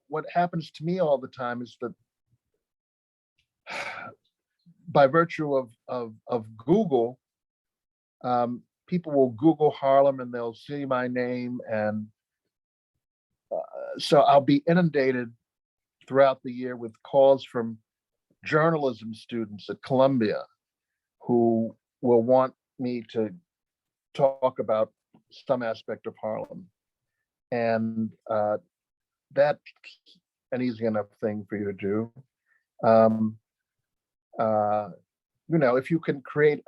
what happens to me all the time is that by virtue of Google, people will Google Harlem and they'll see my name. And so I'll be inundated throughout the year with calls from journalism students at Columbia who will want me to talk about some aspect of Harlem. And that's an easy enough thing for you to do. If you can create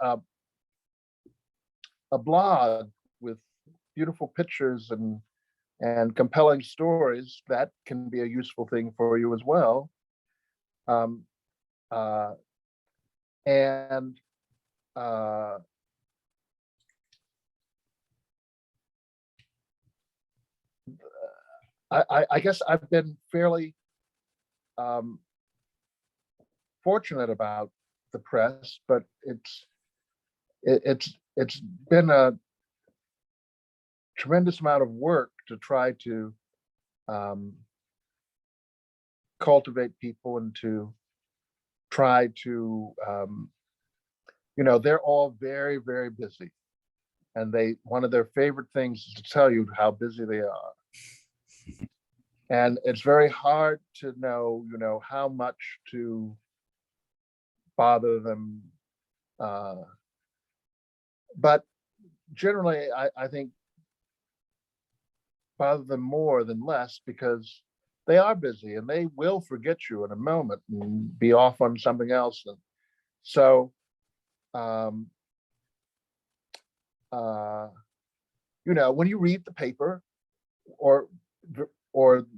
a blog with beautiful pictures and compelling stories, that can be a useful thing for you as well. I guess I've been fairly fortunate about the press, but it's been a tremendous amount of work to try to cultivate people and to try to they're all very, very busy, and one of their favorite things is to tell you how busy they are. And it's very hard to know, how much to bother them. But generally, I think bother them more than less, because they are busy and they will forget you in a moment and be off on something else. And so, when you read the paper or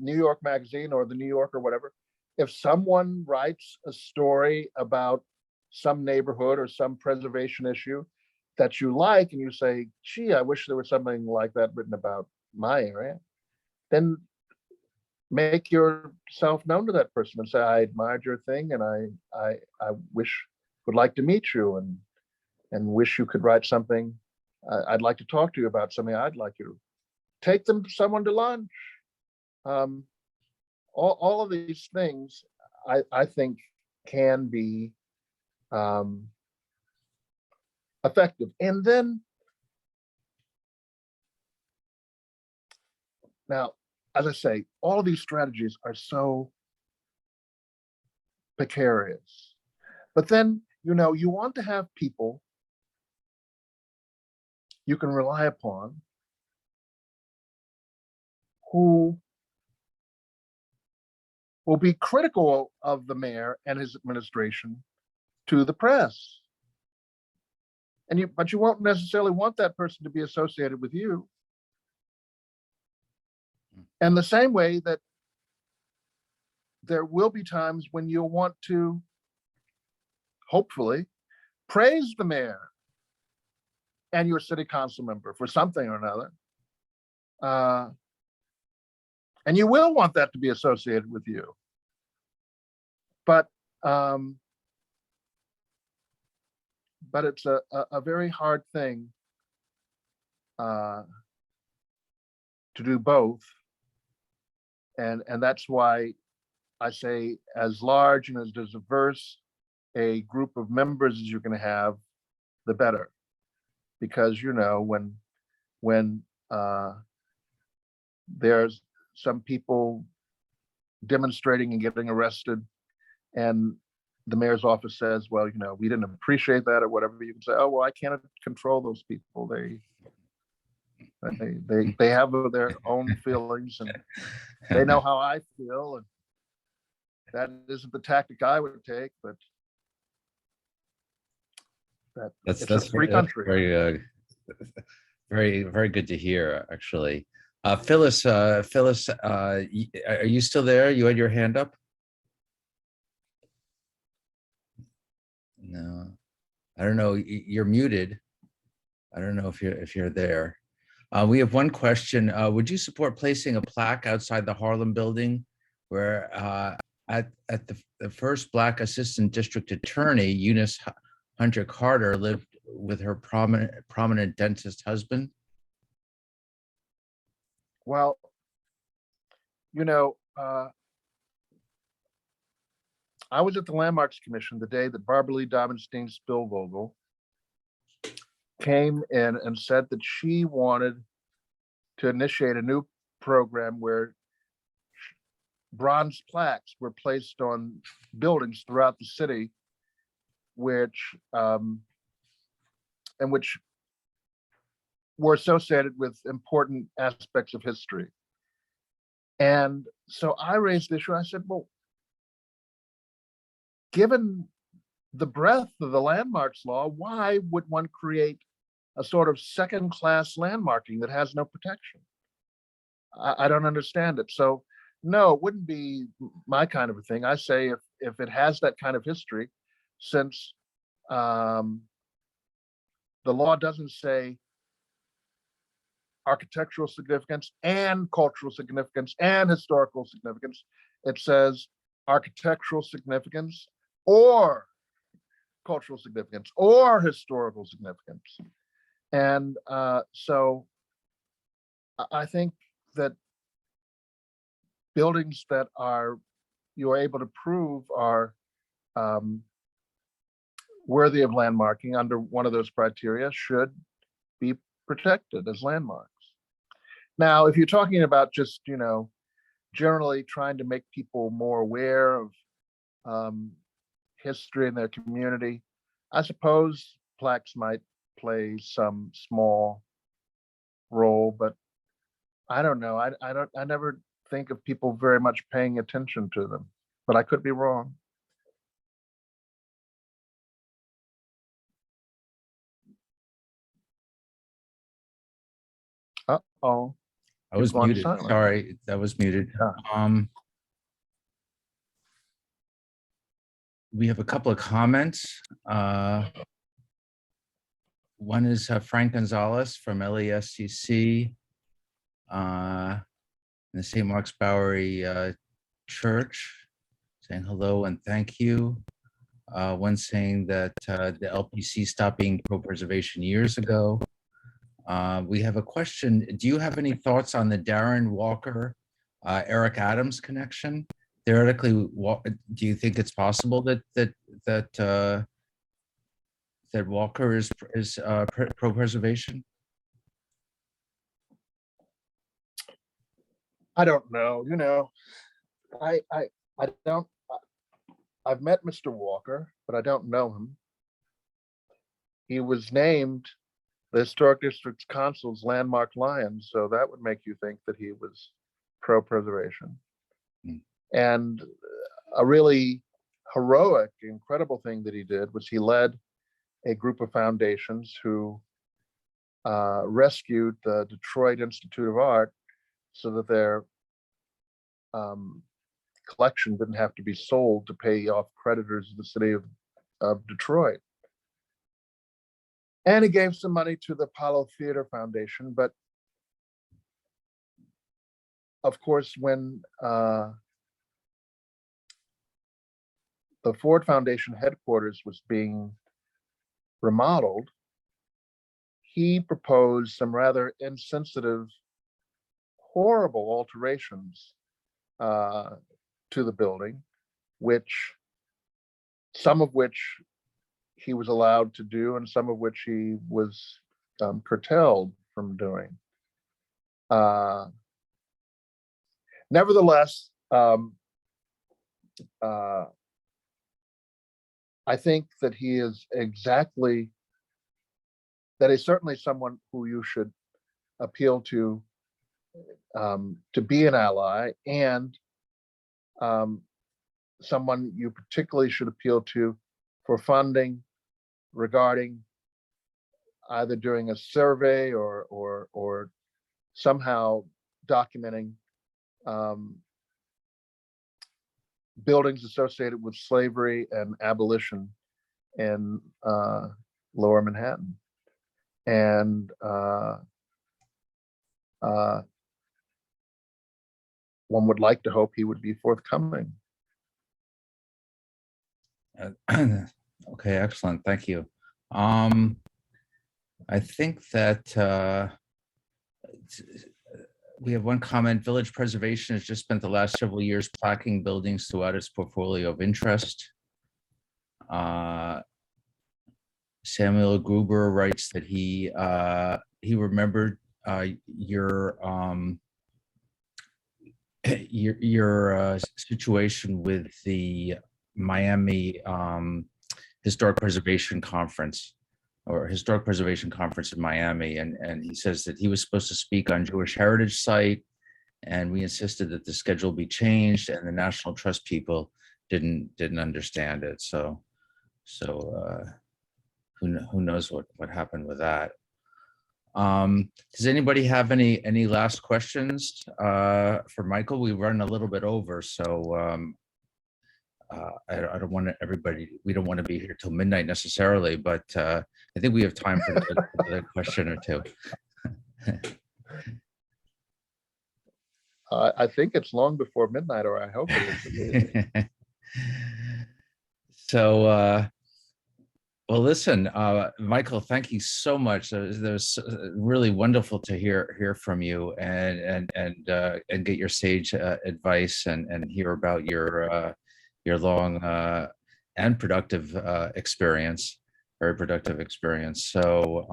New York Magazine or the New Yorker or whatever, if someone writes a story about some neighborhood or some preservation issue that you like, and you say, gee, I wish there was something like that written about my area, then make yourself known to that person and say, I admired your thing, and I would like to meet you, and wish you could write something. I'd like to talk to you about something. I'd like you to take someone to lunch. All of these things, I think, can be effective. And then, now, as I say, all of these strategies are so precarious. But then, you know, you want to have people you can rely upon who will be critical of the mayor and his administration to the press. But you won't necessarily want that person to be associated with you. And the same way that there will be times when you'll want to, hopefully, praise the mayor and your city council member for something or another. And you will want that to be associated with you. But it's a very hard thing to do both. And that's why I say, as large and as diverse a group of members as you're going to have, the better. Because, you know, when there's some people demonstrating and getting arrested, and the mayor's office says, well, you know, we didn't appreciate that or whatever, you can say, oh, well, I can't control those people. They have their own feelings, and they know how I feel, and that isn't the tactic I would take, but it's a free country. Very good to hear, actually. Phyllis, are you still there? You had your hand up? No, I don't know. You're muted. I don't know if you're there. We have one question. Would you support placing a plaque outside the Harlem building where at the first Black assistant district attorney, Eunice Hunter Carter, lived with her prominent dentist husband? Well, you know, I was at the Landmarks Commission the day that Barbara Lee Diamond-Steen Spielvogel came in and said that she wanted to initiate a new program where bronze plaques were placed on buildings throughout the city, which were associated with important aspects of history. And so I raised the issue. I said, well, given the breadth of the landmarks law, why would one create a sort of second-class landmarking that has no protection? I don't understand it. So no, it wouldn't be my kind of a thing. I say if it has that kind of history, since the law doesn't say architectural significance and cultural significance and historical significance, it says architectural significance or cultural significance or historical significance. And so I think that buildings that you're able to prove are worthy of landmarking under one of those criteria should be protected as landmarks. Now, if you're talking about just, you know, generally trying to make people more aware of history in their community, I suppose plaques might play some small role, but I don't know. I never think of people very much paying attention to them, but I could be wrong. Uh-oh. I was muted. Sorry, that was muted. Yeah. We have a couple of comments. One is Frank Gonzalez from LESCC, the St. Mark's Bowery Church, saying hello and thank you. One saying that the LPC stopped being pro-preservation years ago. We have a question. Do you have any thoughts on the Darren Walker, Eric Adams connection? Theoretically, do you think it's possible that Walker is pro-preservation? I don't know. I don't. I've met Mr. Walker, but I don't know him. He was named the Historic District's Consul's Landmark Lion, so that would make you think that he was pro-preservation. Hmm. And a really heroic, incredible thing that he did was he led a group of foundations who rescued the Detroit Institute of Art so that their collection didn't have to be sold to pay off creditors of the city of Detroit. And he gave some money to the Apollo Theater Foundation. But of course, when the Ford Foundation headquarters was being remodeled, he proposed some rather insensitive, horrible alterations to the building, some of which he was allowed to do and some of which he was curtailed from doing. Nevertheless, I think that he is certainly someone who you should appeal to be an ally, and someone you particularly should appeal to for funding regarding either doing a survey or somehow documenting buildings associated with slavery and abolition in Lower Manhattan. And one would like to hope he would be forthcoming. Okay, excellent. Thank you. I think that we have one comment. Village Preservation has just spent the last several years plaquing buildings throughout its portfolio of interest. Samuel Gruber writes that he remembered your situation with the Miami Historic Preservation Conference, or Historic Preservation Conference in Miami, and he says that he was supposed to speak on Jewish Heritage Site, and we insisted that the schedule be changed, and the National Trust people didn't understand it. So who knows what happened with that. Does anybody have any last questions for Michael? We run a little bit over, so I don't want everybody. We don't want to be here till midnight necessarily, but I think we have time for another question or two. I think it's long before midnight, or I hope it is. So, well, listen, Michael, thank you so much. It was really wonderful to hear from you and get your sage advice and hear about your long and productive experience, very productive experience. So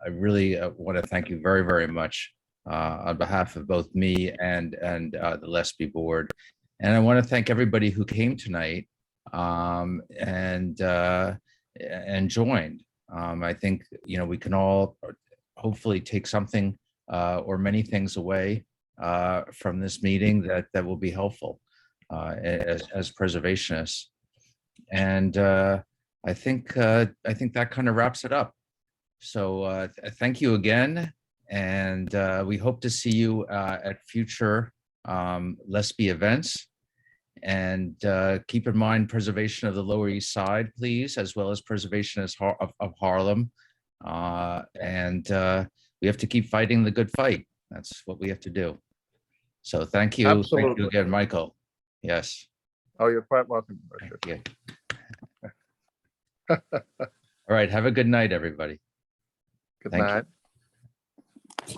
I really want to thank you very, very much on behalf of both me and the LESPI board. And I want to thank everybody who came tonight and joined. I think, we can all hopefully take something or many things away from this meeting that will be helpful as preservationists. And I think that kind of wraps it up. So thank you again. And we hope to see you at future LESPI events. And keep in mind preservation of the Lower East Side, please, as well as preservation of Harlem. And we have to keep fighting the good fight. That's what we have to do. So thank you. Absolutely. Thank you again, Michael. Yes. Oh, you're quite welcome. Yeah. All right. Have a good night, everybody. Good Thank night. you.